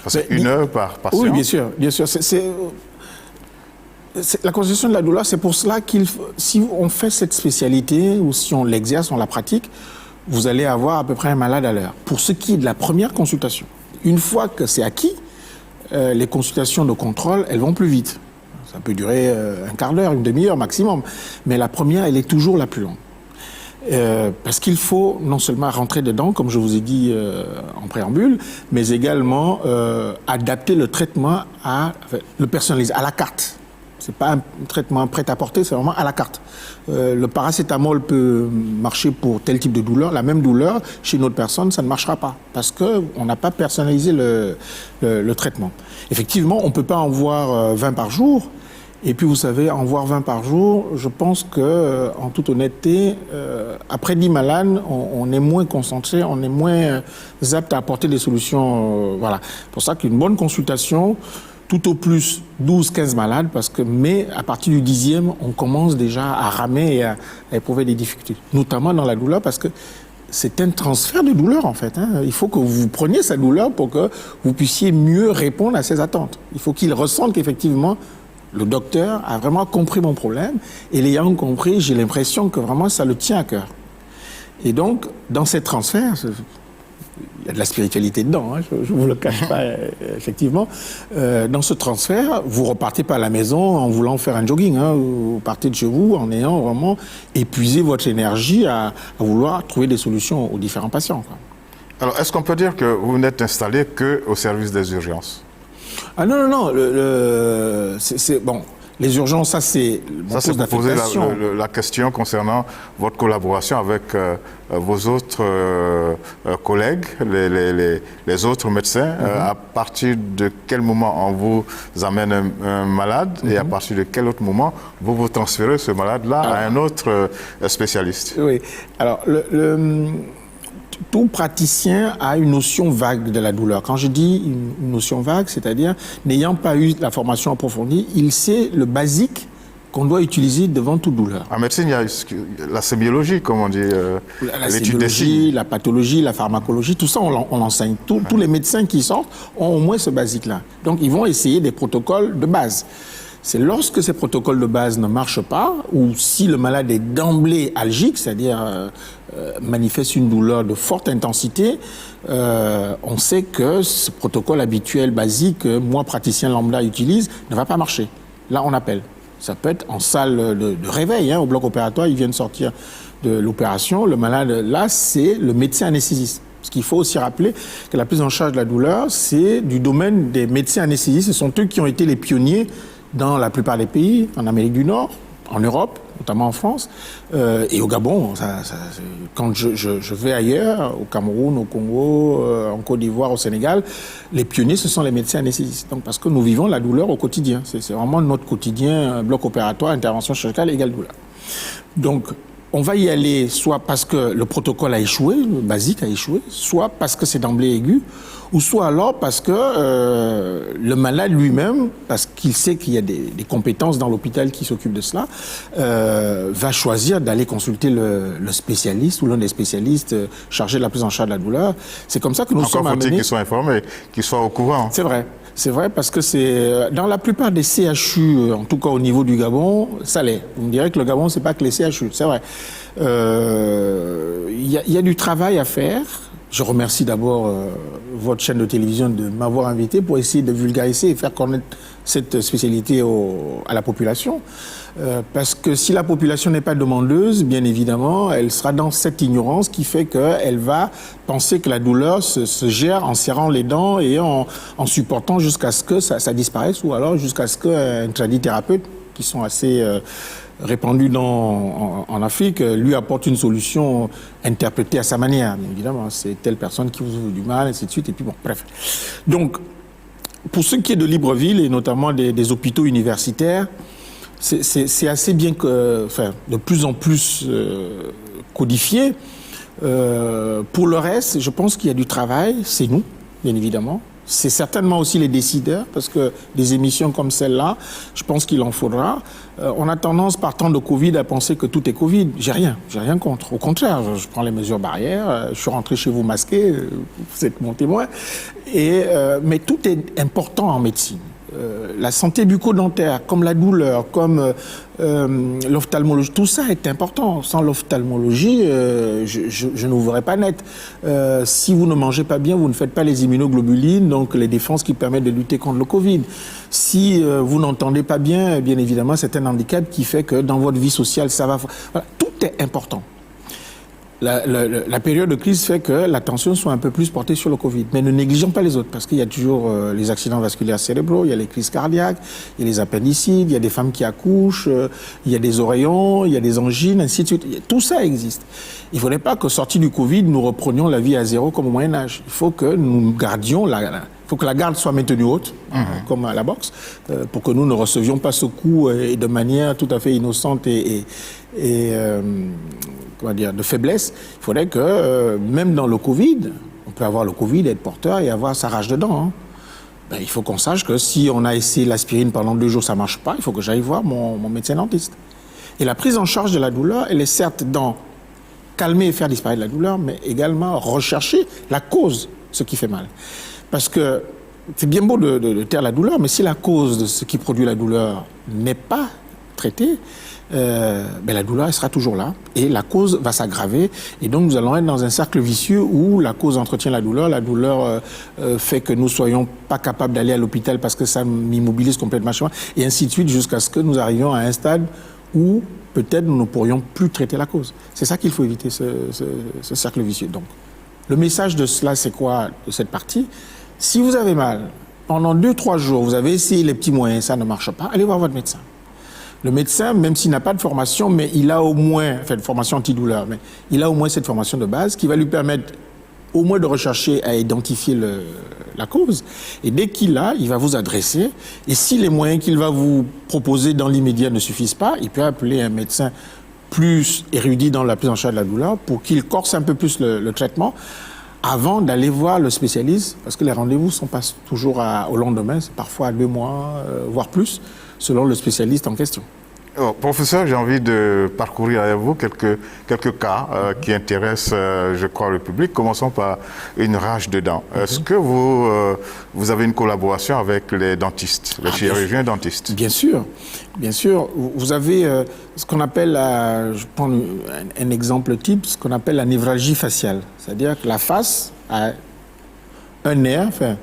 Speaker 1: C'est 1 heure par patient.
Speaker 2: Oui, bien sûr. La consultation de la douleur, c'est pour cela si on fait cette spécialité ou si on l'exerce, on la pratique, vous allez avoir à peu près un malade à l'heure. Pour ce qui est de la première consultation, une fois que c'est acquis, les consultations de contrôle, elles vont plus vite. Ça peut durer un quart d'heure, une demi-heure maximum. Mais la première, elle est toujours la plus longue. Parce qu'il faut non seulement rentrer dedans, comme je vous ai dit en préambule, mais également adapter le traitement le personnaliser, à la carte. C'est pas un traitement prêt à porter, c'est vraiment à la carte. Le paracétamol peut marcher pour tel type de douleur. La même douleur, chez une autre personne, ça ne marchera pas. Parce qu'on n'a pas personnalisé le traitement. Effectivement, on ne peut pas en voir 20 par jour. Et puis, vous savez, en voir 20 par jour, je pense que, en toute honnêteté, après 10 malades, on est moins concentré, on est moins apte à apporter des solutions. Voilà. C'est pour ça qu'une bonne consultation, tout au plus 12-15 malades, mais à partir du 10e, on commence déjà à ramer et à éprouver des difficultés, notamment dans la douleur, parce que c'est un transfert de douleur en fait. Il faut que vous preniez sa douleur pour que vous puissiez mieux répondre à ses attentes. Il faut qu'il ressente qu'effectivement, le docteur a vraiment compris mon problème, et l'ayant compris, j'ai l'impression que vraiment ça le tient à cœur. Et donc, dans ces transferts, il y a de la spiritualité dedans, je ne vous le cache pas, effectivement. Dans ce transfert, vous repartez pas à la maison en voulant faire un jogging. Vous partez de chez vous en ayant vraiment épuisé votre énergie à vouloir trouver des solutions aux différents patients, quoi.
Speaker 1: Alors, est-ce qu'on peut dire que vous n'êtes installé qu'au service des urgences?
Speaker 2: Ah non, bon. Les urgences, ça c'est mon poste d'affectation.
Speaker 1: Vous posez la question concernant votre collaboration avec vos autres collègues, les autres médecins. À partir de quel moment on vous amène un malade et à partir de quel autre moment vous transférez ce malade-là à un autre spécialiste?
Speaker 2: Oui, alors tout praticien a une notion vague de la douleur. Quand je dis une notion vague, c'est-à-dire n'ayant pas eu la formation approfondie, il sait le basique qu'on doit utiliser devant toute douleur.
Speaker 1: En médecine, il y a la sémiologie, comme on dit,
Speaker 2: la sémiologie, la pathologie, la pharmacologie, tout ça, on l'enseigne. Tous les médecins qui sortent ont au moins ce basique-là. Donc, ils vont essayer des protocoles de base. C'est lorsque ces protocoles de base ne marchent pas, ou si le malade est d'emblée algique, c'est-à-dire manifeste une douleur de forte intensité, on sait que ce protocole habituel, basique, moi, praticien lambda, utilise, ne va pas marcher. Là, on appelle. Ça peut être en salle de réveil, au bloc opératoire, ils viennent sortir de l'opération. Le malade, là, c'est le médecin anesthésiste. Parce qu'il faut aussi rappeler que la prise en charge de la douleur, c'est du domaine des médecins anesthésistes. Ce sont eux qui ont été les pionniers dans la plupart des pays, en Amérique du Nord, en Europe, notamment en France, et au Gabon. Quand je vais ailleurs, au Cameroun, au Congo, en Côte d'Ivoire, au Sénégal, les pionniers, ce sont les médecins anesthésistes. Donc, parce que nous vivons la douleur au quotidien. C'est vraiment notre quotidien, bloc opératoire, intervention chirurgicale égale douleur. Donc, on va y aller soit parce que le protocole a échoué, le basique a échoué, soit parce que c'est d'emblée aigu, ou soit alors parce que le malade lui-même, parce qu'il sait qu'il y a des compétences dans l'hôpital qui s'occupent de cela, va choisir d'aller consulter le spécialiste ou l'un des spécialistes chargés de la prise en charge de la douleur. C'est comme ça que nous sommes amenés...
Speaker 1: Encore faut-il qu'ils soient informés, qu'ils soient au courant.
Speaker 2: C'est vrai parce que c'est dans la plupart des CHU, en tout cas au niveau du Gabon, ça l'est. Vous me direz que le Gabon, c'est pas que les CHU, c'est vrai. Il y a du travail à faire. Je remercie d'abord votre chaîne de télévision de m'avoir invité pour essayer de vulgariser et faire connaître cette spécialité à la population. Parce que si la population n'est pas demandeuse, bien évidemment, elle sera dans cette ignorance qui fait qu'elle va penser que la douleur se gère en serrant les dents et en supportant jusqu'à ce que ça disparaisse, ou alors jusqu'à ce qu'un tradithérapeute, qui sont assez répandus en Afrique, lui apporte une solution interprétée à sa manière. Bien évidemment, c'est telle personne qui vous ouvre du mal, ainsi de suite, et puis bon, bref. Donc, pour ce qui est de Libreville, et notamment des hôpitaux universitaires, c'est assez bien de plus en plus codifié. Pour le reste, je pense qu'il y a du travail, c'est nous, bien évidemment. C'est certainement aussi les décideurs, parce que des émissions comme celle-là, je pense qu'il en faudra. On a tendance, par temps de Covid, à penser que tout est Covid. J'ai rien contre. Au contraire, je prends les mesures barrières, je suis rentré chez vous masqué, vous êtes mon témoin. Mais tout est important en médecine. La santé bucco-dentaire, comme la douleur, comme l'ophtalmologie, tout ça est important. Sans l'ophtalmologie, je ne vous verrai pas net. Si vous ne mangez pas bien, vous ne faites pas les immunoglobulines, donc les défenses qui permettent de lutter contre le Covid. Si vous n'entendez pas bien, bien évidemment, c'est un handicap qui fait que dans votre vie sociale, ça va... Voilà, tout est important. La période de crise fait que l'attention soit un peu plus portée sur le Covid. Mais ne négligeons pas les autres, parce qu'il y a toujours les accidents vasculaires cérébraux, il y a les crises cardiaques, il y a les appendicites, il y a des femmes qui accouchent, il y a des oreillons, il y a des angines, ainsi de suite. Tout ça existe. Il ne faudrait pas que, sortis du Covid, nous reprenions la vie à zéro comme au Moyen-Âge. Il faut que nous gardions il faut que la garde soit maintenue haute, comme à la boxe, pour que nous ne recevions pas ce coup de manière tout à fait innocente de faiblesse. Il faudrait que, même dans le Covid, on peut avoir le Covid, être porteur et avoir sa rage dedans. ben, il faut qu'on sache que si on a essayé l'aspirine pendant 2 jours, ça ne marche pas, il faut que j'aille voir mon médecin dentiste. Et la prise en charge de la douleur, elle est certes dans calmer et faire disparaître la douleur, mais également rechercher la cause, ce qui fait mal. Parce que c'est bien beau de taire la douleur, mais si la cause de ce qui produit la douleur n'est pas traitée, ben la douleur elle sera toujours là et la cause va s'aggraver. Et donc nous allons être dans un cercle vicieux où la cause entretient la douleur fait que nous ne soyons pas capables d'aller à l'hôpital parce que ça m'immobilise complètement, et ainsi de suite jusqu'à ce que nous arrivions à un stade où peut-être nous ne pourrions plus traiter la cause. C'est ça qu'il faut éviter, ce cercle vicieux. Donc, le message de cela, c'est quoi, de cette partie? Si vous avez mal, pendant 2-3 jours, vous avez essayé les petits moyens, ça ne marche pas, allez voir votre médecin. Le médecin, même s'il n'a pas de formation, mais il a au moins, enfin, de formation antidouleur, mais il a au moins cette formation de base qui va lui permettre au moins de rechercher à identifier la cause. Et dès qu'il l'a, il va vous adresser. Et si les moyens qu'il va vous proposer dans l'immédiat ne suffisent pas, il peut appeler un médecin plus érudit dans la prise en charge de la douleur pour qu'il corse un peu plus le traitement avant d'aller voir le spécialiste, parce que les rendez-vous ne sont pas toujours au lendemain, c'est parfois à 2 mois, voire plus, selon le spécialiste en question.
Speaker 1: Oh, professeur, j'ai envie de parcourir avec vous quelques cas qui intéressent, je crois, le public. Commençons par une rage de dents. Est-ce que vous avez une collaboration avec les dentistes, les chirurgiens dentistes?
Speaker 2: Bien sûr, bien sûr. Vous avez ce qu'on appelle, je prends un exemple type, ce qu'on appelle la névralgie faciale. C'est-à-dire que la face a un nerf, enfin,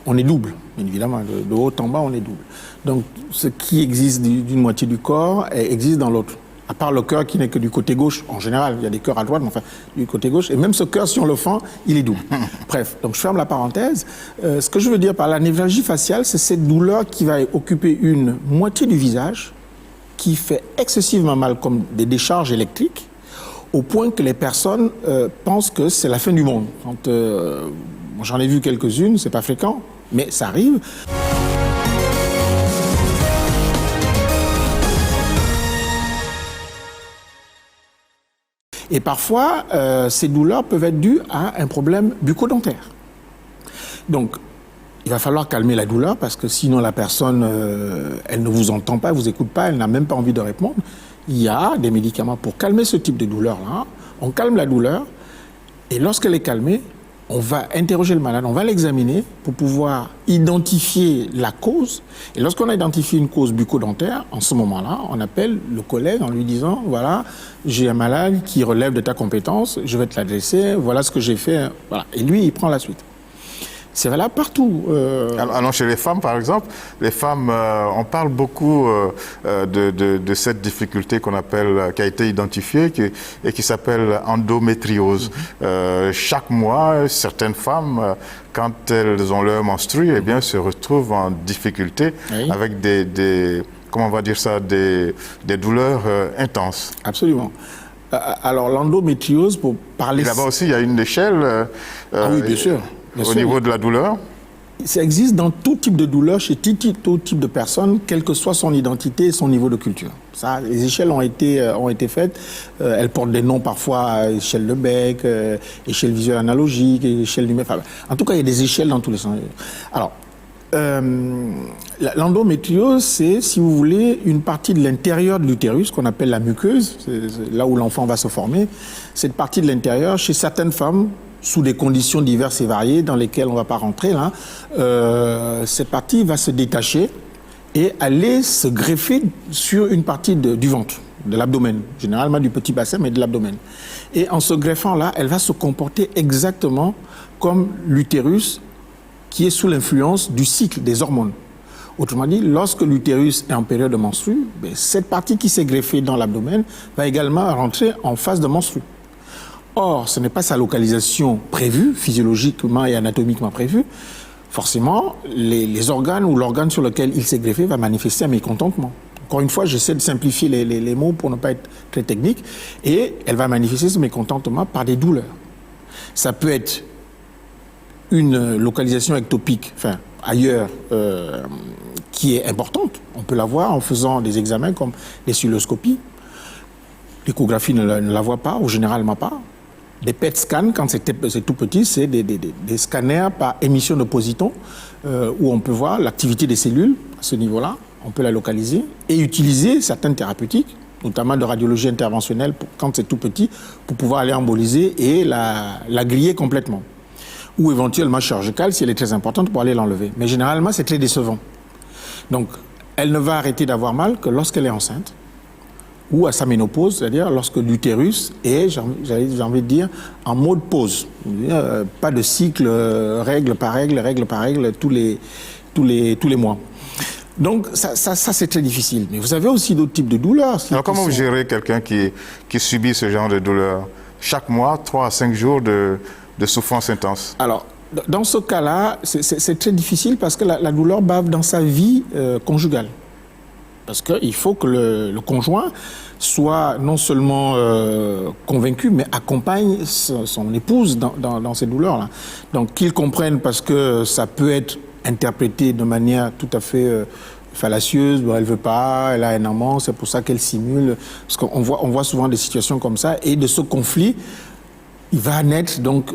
Speaker 2: on est double, bien évidemment, de haut en bas, on est double. Donc, ce qui existe d'une moitié du corps existe dans l'autre. À part le cœur qui n'est que du côté gauche, en général, il y a des cœurs à droite, mais enfin, du côté gauche. Et même ce cœur, si on le fend, il est double. Bref, donc je ferme la parenthèse. Ce que je veux dire par la névralgie faciale, c'est cette douleur qui va occuper une moitié du visage, qui fait excessivement mal, comme des décharges électriques, au point que les personnes pensent que c'est la fin du monde. J'en ai vu quelques-unes, c'est pas fréquent, mais ça arrive. Et parfois, ces douleurs peuvent être dues à un problème bucco-dentaire. Donc, il va falloir calmer la douleur parce que sinon la personne, elle ne vous entend pas, elle ne vous écoute pas, elle n'a même pas envie de répondre. Il y a des médicaments pour calmer ce type de douleur-là. On calme la douleur et lorsqu'elle est calmée, on va interroger le malade, on va l'examiner pour pouvoir identifier la cause. Et lorsqu'on a identifié une cause bucco-dentaire, en ce moment-là, on appelle le collègue en lui disant « Voilà, j'ai un malade qui relève de ta compétence, je vais te l'adresser, voilà ce que j'ai fait. » Voilà. Et lui, il prend la suite. C'est valable partout.
Speaker 1: Alors, chez les femmes, par exemple, les femmes, on parle beaucoup de cette difficulté qu'on appelle, qui a été identifiée et qui s'appelle endométriose. Chaque mois, certaines femmes, quand elles ont leur menstru, eh bien, se retrouvent en difficulté avec comment on va dire ça, des douleurs intenses.
Speaker 2: Absolument. Alors, l'endométriose, pour parler...
Speaker 1: Et là-bas aussi, il y a une échelle.
Speaker 2: Oui, bien sûr.
Speaker 1: Au niveau de la douleur?
Speaker 2: Ça existe dans tout type de douleur, chez tout type de personne, quelle que soit son identité et son niveau de culture. Ça, les échelles ont été faites. Elles portent des noms parfois, échelle de Beck, échelle visuelle analogique, échelle numérique. Enfin, en tout cas, il y a des échelles dans tous les sens. Alors, l'endométriose, c'est, si vous voulez, une partie de l'intérieur de l'utérus qu'on appelle la muqueuse, c'est là où l'enfant va se former. Cette partie de l'intérieur, chez certaines femmes, sous des conditions diverses et variées dans lesquelles on ne va pas rentrer, là, cette partie va se détacher et aller se greffer sur une partie du ventre, de l'abdomen, généralement du petit bassin, mais de l'abdomen. Et en se greffant là, elle va se comporter exactement comme l'utérus qui est sous l'influence du cycle des hormones. Autrement dit, lorsque l'utérus est en période de menstru, cette partie qui s'est greffée dans l'abdomen va également rentrer en phase de menstru. Or, ce n'est pas sa localisation prévue, physiologiquement et anatomiquement prévue. Forcément, les organes ou l'organe sur lequel il s'est greffé va manifester un mécontentement. Encore une fois, j'essaie de simplifier les mots pour ne pas être très technique. Et elle va manifester ce mécontentement par des douleurs. Ça peut être une localisation ectopique, enfin ailleurs, qui est importante. On peut la voir en faisant des examens comme les cystoscopies. L'échographie ne la voit pas, ou généralement pas. Des PET scans, quand c'est tout petit, c'est des scanners par émission de positons où on peut voir l'activité des cellules à ce niveau-là, on peut la localiser et utiliser certaines thérapeutiques, notamment de radiologie interventionnelle quand c'est tout petit, pour pouvoir aller emboliser et la griller complètement. Ou éventuellement chirurgicale si elle est très importante pour aller l'enlever. Mais généralement, c'est très décevant. Donc, elle ne va arrêter d'avoir mal que lorsqu'elle est enceinte ou à sa ménopause, c'est-à-dire lorsque l'utérus est, j'ai envie de dire, en mode pause. Pas de cycle règle par règle, tous les mois. Donc, ça c'est très difficile. Mais vous avez aussi d'autres types de douleurs.
Speaker 1: Alors, comment vous gérez quelqu'un qui subit ce genre de douleur? Chaque mois, 3 à 5 jours de souffrance intense.
Speaker 2: Alors, dans ce cas-là, c'est très difficile parce que la douleur bave dans sa vie conjugale. Parce qu'il faut que le conjoint soit non seulement convaincu, mais accompagne son épouse dans ces douleurs-là. Donc, qu'il comprenne parce que ça peut être interprété de manière tout à fait fallacieuse. Bon, elle ne veut pas, elle a un amant, c'est pour ça qu'elle simule. Parce qu'on voit souvent des situations comme ça. Et de ce conflit, il va naître donc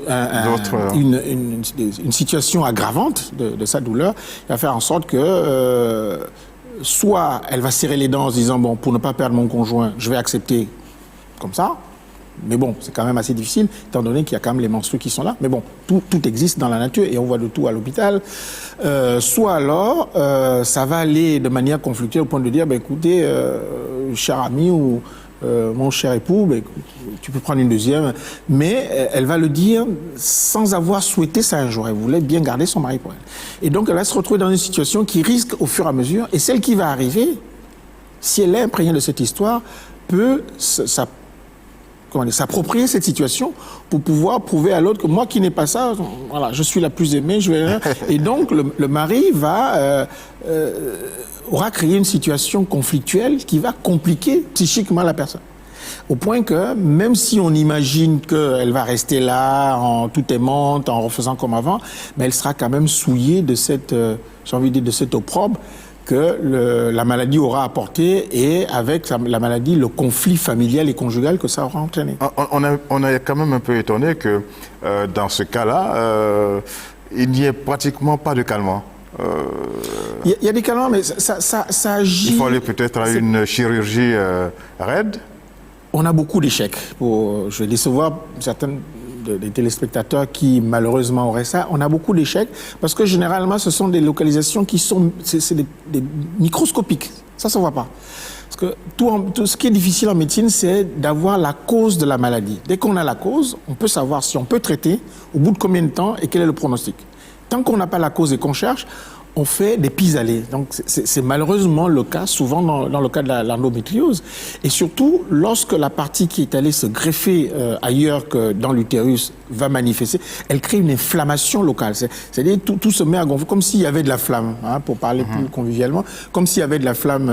Speaker 2: une situation aggravante de sa douleur. Il va faire en sorte que soit elle va serrer les dents en se disant bon, pour ne pas perdre mon conjoint, je vais accepter comme ça. Mais bon, c'est quand même assez difficile, étant donné qu'il y a quand même les menstrues qui sont là. Mais bon, tout existe dans la nature et on voit de tout à l'hôpital. Soit alors, ça va aller de manière conflictuelle au point de dire, bah, écoutez, cher ami ou mon cher époux, bah, tu peux prendre une deuxième. Mais elle va le dire sans avoir souhaité ça un jour. Elle voulait bien garder son mari pour elle. Et donc, elle va se retrouver dans une situation qui risque au fur et à mesure. Et celle qui va arriver, si elle est imprégnée de cette histoire, peut s'approprier cette situation pour pouvoir prouver à l'autre que moi qui n'ai pas ça, voilà, je suis la plus aimée, et donc le mari aura créé une situation conflictuelle qui va compliquer psychiquement la personne. Au point que même si on imagine qu'elle va rester là en toute aimante, en refaisant comme avant, mais elle sera quand même souillée de cette, j'ai envie de dire, de cet opprobre que la maladie aura apporté et avec la maladie, le conflit familial et conjugal que ça aura entraîné.
Speaker 1: On est quand même un peu étonné que dans ce cas-là, il n'y ait pratiquement pas de calmant.
Speaker 2: Il y a des calmants, mais ça agit...
Speaker 1: Il faut aller peut-être à une chirurgie raide.
Speaker 2: On a beaucoup d'échecs. Je vais décevoir certaines des téléspectateurs qui malheureusement auraient ça. On a beaucoup d'échecs parce que généralement ce sont des localisations qui sont des microscopiques. Ça ne se voit pas. Parce que tout ce qui est difficile en médecine, c'est d'avoir la cause de la maladie. Dès qu'on a la cause, on peut savoir si on peut traiter, au bout de combien de temps et quel est le pronostic. Tant qu'on n'a pas la cause et qu'on cherche, on fait des pis-aller. Donc c'est malheureusement le cas, souvent dans le cas de l'endométriose. Et surtout, lorsque la partie qui est allée se greffer ailleurs que dans l'utérus va manifester, elle crée une inflammation locale. C'est-à-dire tout se met à gonfler, comme s'il y avait de la flamme, hein, pour parler plus convivialement, comme s'il y avait de la flamme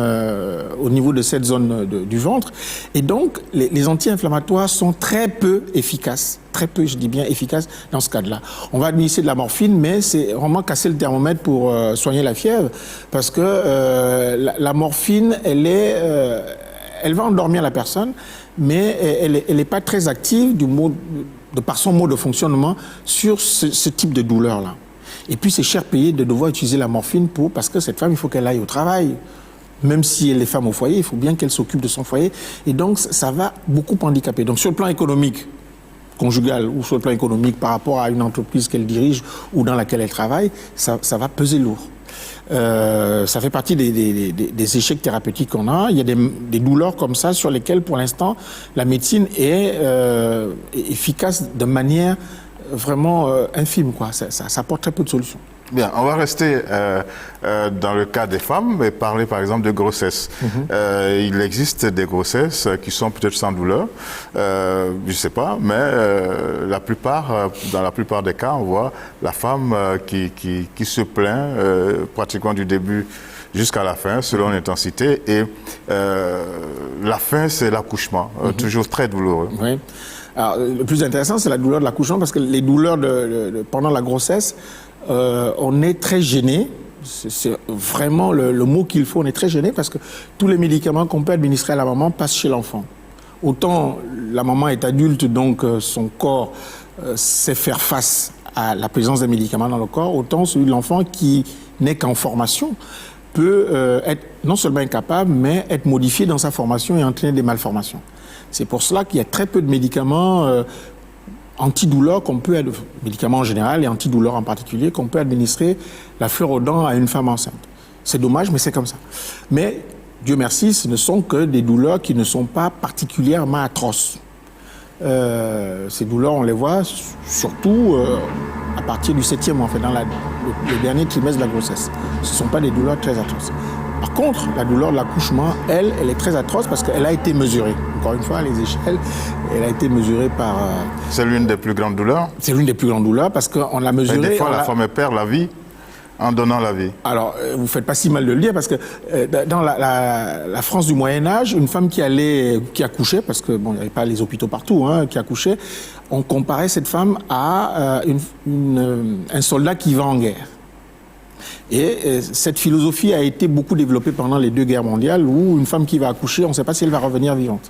Speaker 2: au niveau de cette zone du ventre. Et donc, les anti-inflammatoires sont très peu efficaces. Très peu, je dis bien, efficace dans ce cas-là. On va administrer de la morphine, mais c'est vraiment casser le thermomètre pour soigner la fièvre, parce que la morphine, elle va endormir la personne, mais elle n'est pas très active de par son mode de fonctionnement sur ce type de douleur-là. Et puis c'est cher payé de devoir utiliser la morphine parce que cette femme, il faut qu'elle aille au travail. Même si elle est femme au foyer, il faut bien qu'elle s'occupe de son foyer. Et donc, ça va beaucoup handicaper. Donc, sur le plan économique, conjugale ou sur le plan économique par rapport à une entreprise qu'elle dirige ou dans laquelle elle travaille, ça va peser lourd. Ça fait partie des échecs thérapeutiques qu'on a. Il y a des douleurs comme ça sur lesquelles, pour l'instant, la médecine est efficace de manière vraiment infime, quoi. Ça apporte très peu de solutions.
Speaker 1: Bien, on va rester dans le cas des femmes et parler par exemple de grossesse. Il existe des grossesses qui sont peut-être sans douleur, je ne sais pas, mais dans la plupart des cas, on voit la femme qui se plaint pratiquement du début jusqu'à la fin, selon l'intensité. Et la fin, c'est l'accouchement, toujours très douloureux.
Speaker 2: Oui. Alors, le plus intéressant, c'est la douleur de l'accouchement, parce que les douleurs pendant la grossesse, on est très gêné. C'est vraiment le mot qu'il faut. On est très gêné parce que tous les médicaments qu'on peut administrer à la maman passent chez l'enfant. Autant la maman est adulte, donc son corps sait faire face à la présence des médicaments dans le corps, autant celui de l'enfant qui n'est qu'en formation peut être non seulement incapable, mais être modifié dans sa formation et entraîner des malformations. C'est pour cela qu'il y a très peu de médicaments antidouleurs qu'on peut, médicaments en général et antidouleurs en particulier, qu'on peut administrer la fleur aux dents à une femme enceinte. C'est dommage, mais c'est comme ça. Mais Dieu merci, ce ne sont que des douleurs qui ne sont pas particulièrement atroces. Ces douleurs, on les voit surtout à partir du 7e mois, en fait, dans le dernier trimestre de la grossesse. Ce ne sont pas des douleurs très atroces. Par contre, la douleur de l'accouchement, elle est très atroce parce qu'elle a été mesurée. Encore une fois, à les échelles, elle a été mesurée par...
Speaker 1: C'est l'une des plus grandes douleurs? C'est
Speaker 2: l'une des plus grandes douleurs parce qu'on l'a mesurée...
Speaker 1: Et des fois, la femme perd la vie en donnant la vie.
Speaker 2: Alors, vous ne faites pas si mal de le dire, parce que dans la France du Moyen-Âge, une femme qui accouchait, parce que bon, il n'y avait pas les hôpitaux partout, hein, qui accouchait, on comparait cette femme à un soldat qui va en guerre. Et cette philosophie a été beaucoup développée pendant les 2 guerres mondiales, où une femme qui va accoucher, on ne sait pas si elle va revenir vivante.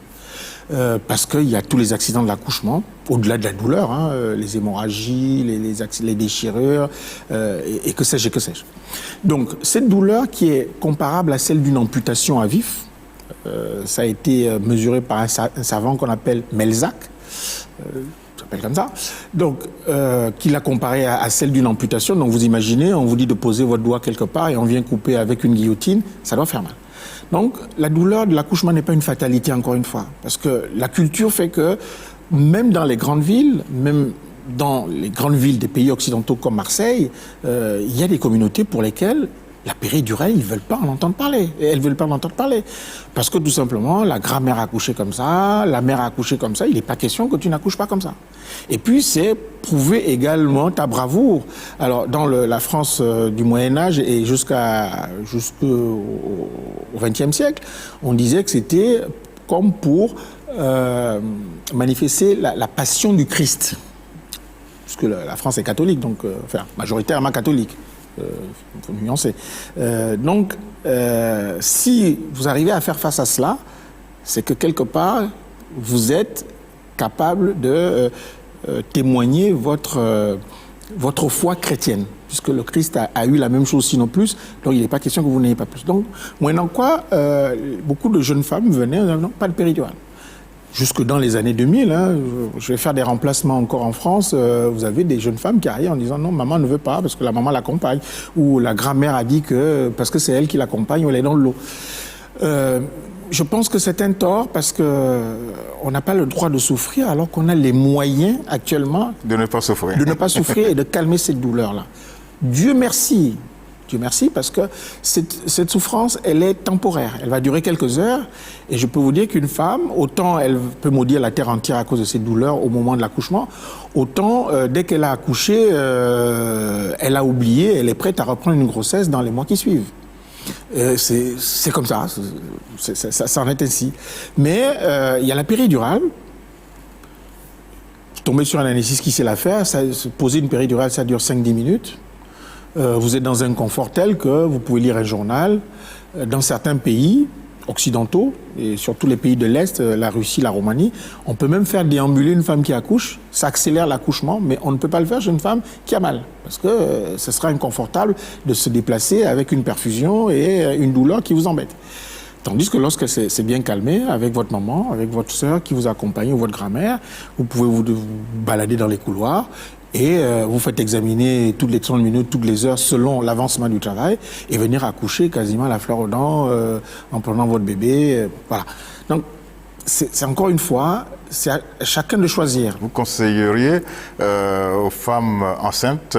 Speaker 2: Parce qu'il y a tous les accidents de l'accouchement, au-delà de la douleur, hein, les hémorragies, les déchirures, et que sais-je, et que sais-je. Donc, cette douleur qui est comparable à celle d'une amputation à vif, ça a été mesuré par un savant qu'on appelle Melzack, s'appelle comme ça, donc qui l'a comparé à celle d'une amputation. Donc vous imaginez, on vous dit de poser votre doigt quelque part et on vient couper avec une guillotine, ça doit faire mal. Donc la douleur de l'accouchement n'est pas une fatalité, encore une fois, parce que la culture fait que même dans les grandes villes, même dans les grandes villes des pays occidentaux comme Marseille, il y a des communautés pour lesquelles la péridurale, ils ne veulent pas en entendre parler. Et elles ne veulent pas en entendre parler. Parce que tout simplement, la grand-mère a accouché comme ça, la mère a accouché comme ça, il n'est pas question que tu n'accouches pas comme ça. Et puis, c'est prouver également ta bravoure. Alors, dans la France du Moyen-Âge et jusqu'au XXe siècle, on disait que c'était comme pour manifester la passion du Christ. Puisque la France est catholique, donc, enfin, majoritairement catholique. Il faut nuancer. Donc, si vous arrivez à faire face à cela, c'est que quelque part, vous êtes capable de témoigner votre foi chrétienne, puisque le Christ a eu la même chose, sinon plus, donc il n'est pas question que vous n'ayez pas plus. Donc, moyennant quoi, beaucoup de jeunes femmes venaient, non, pas de péridurale. Jusque dans les années 2000, hein, je vais faire des remplacements encore en France, vous avez des jeunes femmes qui arrivent en disant non, maman ne veut pas parce que la maman l'accompagne, ou la grand-mère a dit que parce que c'est elle qui l'accompagne, ou elle est dans le lot. Je pense que c'est un tort parce qu'on n'a pas le droit de souffrir alors qu'on a les moyens actuellement
Speaker 1: de ne pas souffrir.
Speaker 2: De ne pas souffrir et de calmer cette douleur-là. Dieu merci parce que cette souffrance, elle est temporaire. Elle va durer quelques heures et je peux vous dire qu'une femme, autant elle peut maudire la terre entière à cause de cette douleur au moment de l'accouchement, autant dès qu'elle a accouché, elle a oublié, elle est prête à reprendre une grossesse dans les mois qui suivent. C'est comme ça, ça en est ainsi. Mais il y a la péridurale. Tomber sur un anesthésiste qui sait la faire, poser une péridurale, ça dure 5-10 minutes. Vous êtes dans un confort tel que vous pouvez lire un journal. Dans certains pays occidentaux, et surtout les pays de l'Est, la Russie, la Roumanie, on peut même faire déambuler une femme qui accouche. Ça accélère l'accouchement, mais on ne peut pas le faire chez une femme qui a mal. Parce que ce sera inconfortable de se déplacer avec une perfusion et une douleur qui vous embête. Tandis que lorsque c'est bien calmé, avec votre maman, avec votre sœur qui vous accompagne, ou votre grand-mère, vous pouvez vous balader dans les couloirs et vous faites examiner toutes les 30 minutes, toutes les heures, selon l'avancement du travail, et venir accoucher quasiment la fleur aux dents en prenant votre bébé. Voilà. Donc, c'est encore une fois, c'est à chacun de choisir.
Speaker 1: Vous conseilleriez aux femmes enceintes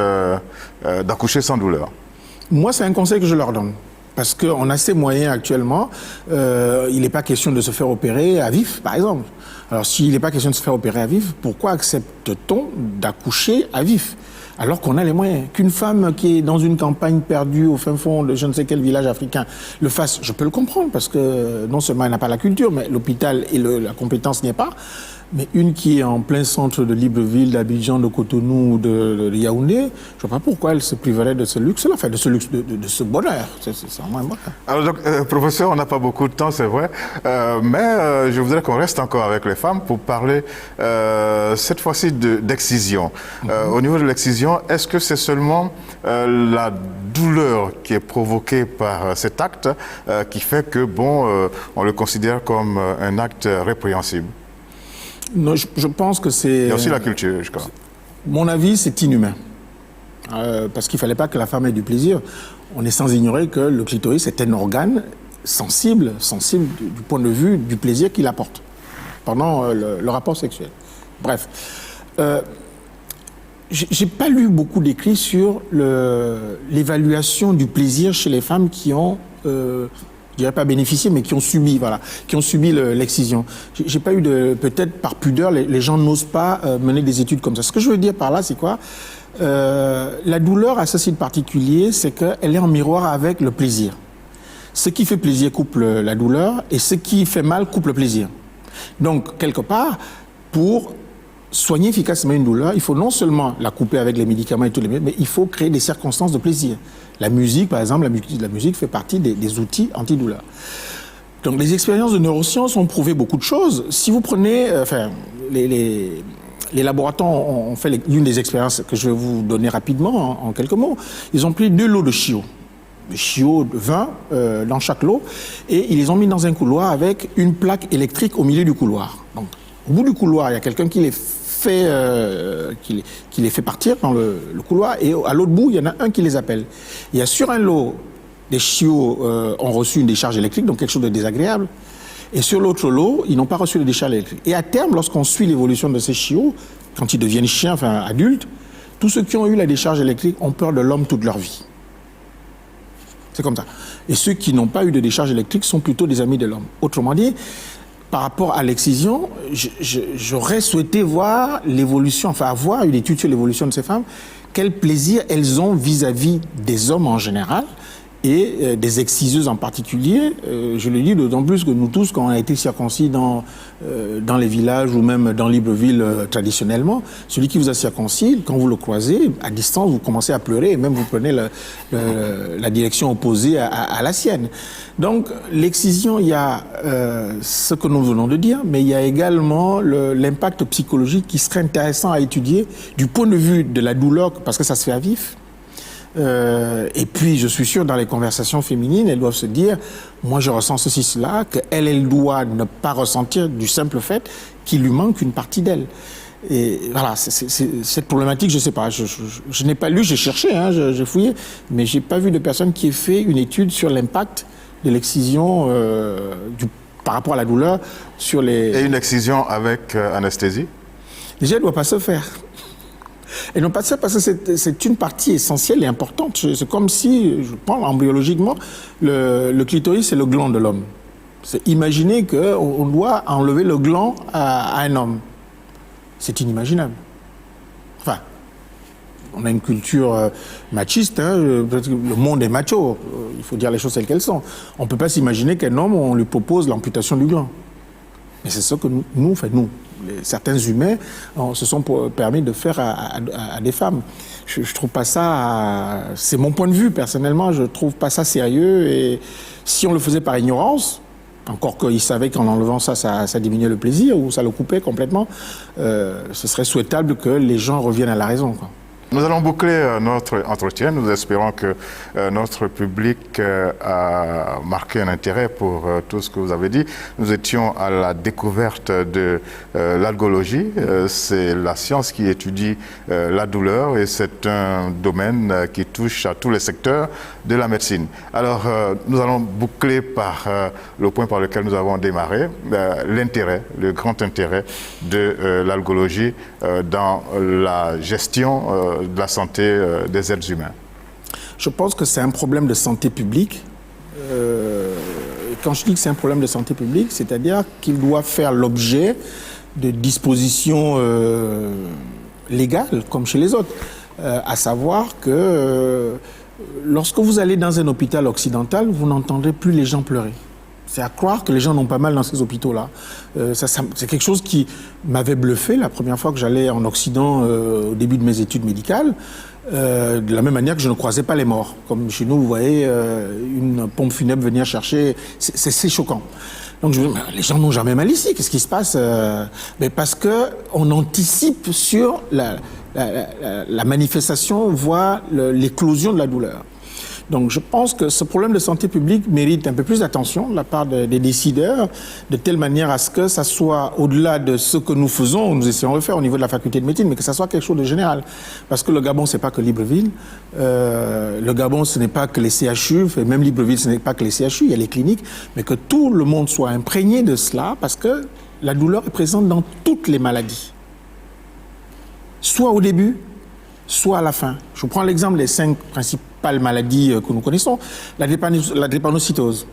Speaker 1: d'accoucher sans douleur?
Speaker 2: Moi, c'est un conseil que je leur donne. Parce qu'on a ces moyens actuellement, il n'est pas question de se faire opérer à vif, par exemple. Alors, s'il n'est pas question de se faire opérer à vif, pourquoi accepte-t-on d'accoucher à vif? Alors qu'on a les moyens. Qu'une femme qui est dans une campagne perdue au fin fond de je ne sais quel village africain le fasse, je peux le comprendre, parce que non seulement elle n'a pas la culture, mais l'hôpital et la compétence n'y est pas. Mais une qui est en plein centre de Libreville, d'Abidjan, de Cotonou ou de Yaoundé, je ne vois pas pourquoi elle se priverait de ce luxe-là, enfin de ce luxe, de ce bonheur. C'est vraiment un bonheur.
Speaker 1: Alors donc, professeur, on n'a pas beaucoup de temps, c'est vrai, mais je voudrais qu'on reste encore avec les femmes pour parler cette fois-ci d'excision. Au niveau de l'excision, est-ce que c'est seulement la douleur qui est provoquée par cet acte qui fait que, bon, on le considère comme un acte répréhensible?
Speaker 2: Non, je pense que c'est...
Speaker 1: Il y a aussi la culture, je crois.
Speaker 2: Mon avis, c'est inhumain. Parce qu'il ne fallait pas que la femme ait du plaisir. On est sans ignorer que le clitoris est un organe sensible du point de vue du plaisir qu'il apporte pendant le rapport sexuel. Bref. J'ai pas lu beaucoup d'écrits sur l'évaluation du plaisir chez les femmes qui ont... je dirais pas bénéficié, mais qui ont subi, l'excision. J'ai pas eu peut-être par pudeur, les gens n'osent pas mener des études comme ça. Ce que je veux dire par là, c'est quoi? La douleur a ceci de particulier, c'est qu'elle est en miroir avec le plaisir. Ce qui fait plaisir coupe la douleur, et ce qui fait mal coupe le plaisir. Donc, quelque part, pour soigner efficacement une douleur, il faut non seulement la couper avec les médicaments et tout, mais il faut créer des circonstances de plaisir. La musique, par exemple, la musique fait partie des outils antidouleurs. Donc les expériences de neurosciences ont prouvé beaucoup de choses. Si vous prenez, les laboratoires ont fait l'une des expériences que je vais vous donner rapidement en quelques mots. Ils ont pris 2 lots de chiots. De chiots de 20 dans chaque lot, et ils les ont mis dans un couloir avec une plaque électrique au milieu du couloir. Donc, au bout du couloir, il y a quelqu'un qui les fait partir dans le couloir, et à l'autre bout, il y en a un qui les appelle. Il y a sur un lot, des chiots ont reçu une décharge électrique, donc quelque chose de désagréable, et sur l'autre lot, ils n'ont pas reçu de décharge électrique. Et à terme, lorsqu'on suit l'évolution de ces chiots, quand ils deviennent chiens, enfin adultes, tous ceux qui ont eu la décharge électrique ont peur de l'homme toute leur vie. C'est comme ça. Et ceux qui n'ont pas eu de décharge électrique sont plutôt des amis de l'homme. Autrement dit, par rapport à l'excision, j'aurais souhaité voir l'évolution, enfin avoir une étude sur l'évolution de ces femmes, quel plaisir elles ont vis-à-vis des hommes en général et des exciseuses en particulier. Je le dis d'autant plus que nous tous, quand on a été circoncis dans les villages ou même dans Libreville traditionnellement, celui qui vous a circoncis, quand vous le croisez, à distance, vous commencez à pleurer et même vous prenez la direction opposée à la sienne. Donc l'excision, il y a ce que nous venons de dire, mais il y a également l'impact psychologique qui serait intéressant à étudier du point de vue de la douleur, parce que ça se fait à vif. Et puis, je suis sûr, dans les conversations féminines, elles doivent se dire, moi je ressens ceci, cela, qu'elle doit ne pas ressentir du simple fait qu'il lui manque une partie d'elle. Et voilà, cette problématique, je ne sais pas, je n'ai pas lu, j'ai cherché, j'ai fouillé, mais je n'ai pas vu de personne qui ait fait une étude sur l'impact de l'excision par rapport à la douleur sur les...
Speaker 1: Et une excision avec anesthésie?
Speaker 2: Déjà, elle ne doit pas se faire. Et non pas ça, parce que c'est une partie essentielle et importante. C'est comme si, je parle embryologiquement, le clitoris, c'est le gland de l'homme. C'est imaginer qu'on doit enlever le gland à un homme. C'est inimaginable. Enfin, on a une culture machiste, le monde est macho, il faut dire les choses telles qu'elles sont. On ne peut pas s'imaginer qu'un homme, on lui propose l'amputation du gland. Mais c'est ce que nous, certains humains se sont permis de faire à des femmes. Je trouve pas ça, c'est mon point de vue personnellement, je trouve pas ça sérieux, et si on le faisait par ignorance, encore qu'ils savaient qu'en enlevant ça, ça diminuait le plaisir ou ça le coupait complètement, ce serait souhaitable que les gens reviennent à la raison, quoi.
Speaker 1: Nous allons boucler notre entretien. Nous espérons que notre public a marqué un intérêt pour tout ce que vous avez dit. Nous étions à la découverte de l'algologie. C'est la science qui étudie la douleur et c'est un domaine qui touche à tous les secteurs de la médecine. Alors, nous allons boucler par le point par lequel nous avons démarré, l'intérêt, le grand intérêt de l'algologie dans la gestion de la santé des êtres humains.
Speaker 2: Je pense que c'est un problème de santé publique. Quand je dis que c'est un problème de santé publique, c'est-à-dire qu'il doit faire l'objet de dispositions légales, comme chez les autres. À savoir que lorsque vous allez dans un hôpital occidental, vous n'entendrez plus les gens pleurer. C'est à croire que les gens n'ont pas mal dans ces hôpitaux-là. C'est quelque chose qui m'avait bluffé la première fois que j'allais en Occident au début de mes études médicales. De la même manière que je ne croisais pas les morts. Comme chez nous, vous voyez une pompe funèbre venir chercher, c'est choquant. Donc je me dis, les gens n'ont jamais mal ici, qu'est-ce qui se passe? Mais parce qu'on anticipe sur la manifestation, voire l'éclosion de la douleur. Donc je pense que ce problème de santé publique mérite un peu plus d'attention de la part des décideurs, de telle manière à ce que ça soit au-delà de ce que nous faisons, nous essayons de le faire au niveau de la faculté de médecine, mais que ça soit quelque chose de général. Parce que le Gabon, c'est pas que Libreville, le Gabon, ce n'est pas que les CHU, et même Libreville, ce n'est pas que les CHU, il y a les cliniques, mais que tout le monde soit imprégné de cela, parce que la douleur est présente dans toutes les maladies. Soit au début, soit à la fin. Je vous prends l'exemple des 5 principales maladies que nous connaissons. La drépanocytose.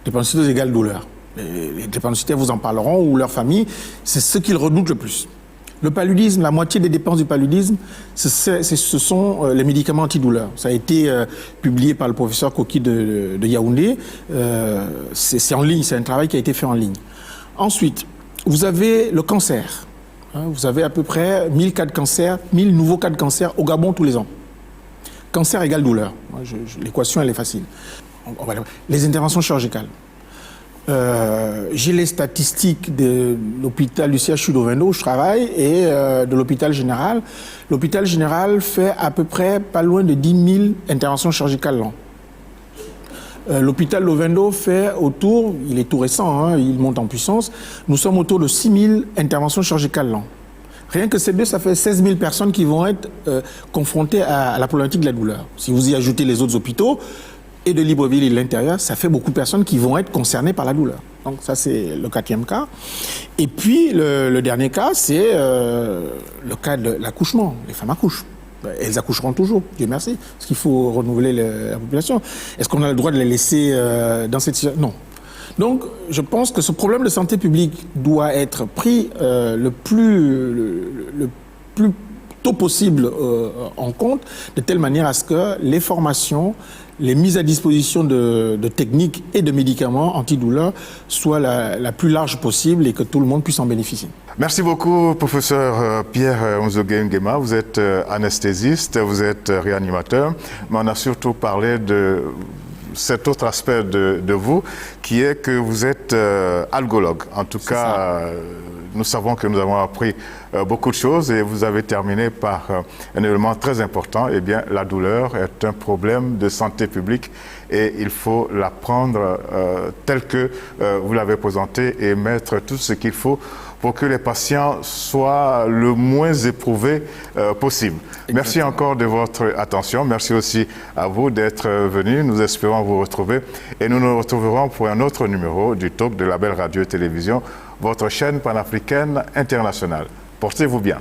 Speaker 2: Drépanocytose égale douleur. Les drépanocytaires vous en parleront, ou leur famille, c'est ce qu'ils redoutent le plus. Le paludisme, la moitié des dépenses du paludisme, ce sont les médicaments antidouleurs. Ça a été publié par le professeur Koki de Yaoundé. C'est en ligne, c'est un travail qui a été fait en ligne. Ensuite, vous avez le cancer. Vous avez à peu près 1000 cas de cancer, 1000 nouveaux cas de cancer au Gabon tous les ans. Cancer égale douleur. L'équation, elle est facile. Les interventions chirurgicales. J'ai les statistiques de l'hôpital du CHU d'Ovendo où je travaille et de l'hôpital général. L'hôpital général fait à peu près pas loin de 10 000 interventions chirurgicales l'an. L'hôpital Lovendo fait autour, il est tout récent, il monte en puissance, nous sommes autour de 6 000 interventions chirurgicales l'an. Rien que ces deux, ça fait 16 000 personnes qui vont être confrontées à la problématique de la douleur. Si vous y ajoutez les autres hôpitaux, et de Libreville et de l'intérieur, ça fait beaucoup de personnes qui vont être concernées par la douleur. Donc ça, c'est le 4e cas. Et puis, le dernier cas, c'est le cas de l'accouchement. Les femmes accouchent. Elles accoucheront toujours, Dieu merci, parce qu'il faut renouveler la population. Est-ce qu'on a le droit de les laisser dans cette situation? Non. Donc, je pense que ce problème de santé publique doit être pris le plus tôt possible en compte, de telle manière à ce que les formations, les mises à disposition de techniques et de médicaments antidouleurs soient la plus large possible et que tout le monde puisse en bénéficier.
Speaker 1: Merci beaucoup, professeur Pierre Nzogé Nguema. Vous êtes anesthésiste, vous êtes réanimateur, mais on a surtout parlé de cet autre aspect de vous, qui est que vous êtes algologue. En tout cas, nous savons que nous avons appris beaucoup de choses et vous avez terminé par un élément très important. Eh bien, la douleur est un problème de santé publique et il faut la prendre telle que vous l'avez présentée et mettre tout ce qu'il faut pour que les patients soient le moins éprouvés possible. Exactement. Merci encore de votre attention. Merci aussi à vous d'être venus. Nous espérons vous retrouver et nous nous retrouverons pour un autre numéro du Talk de la Belle Radio et Télévision, votre chaîne panafricaine internationale. Portez-vous bien.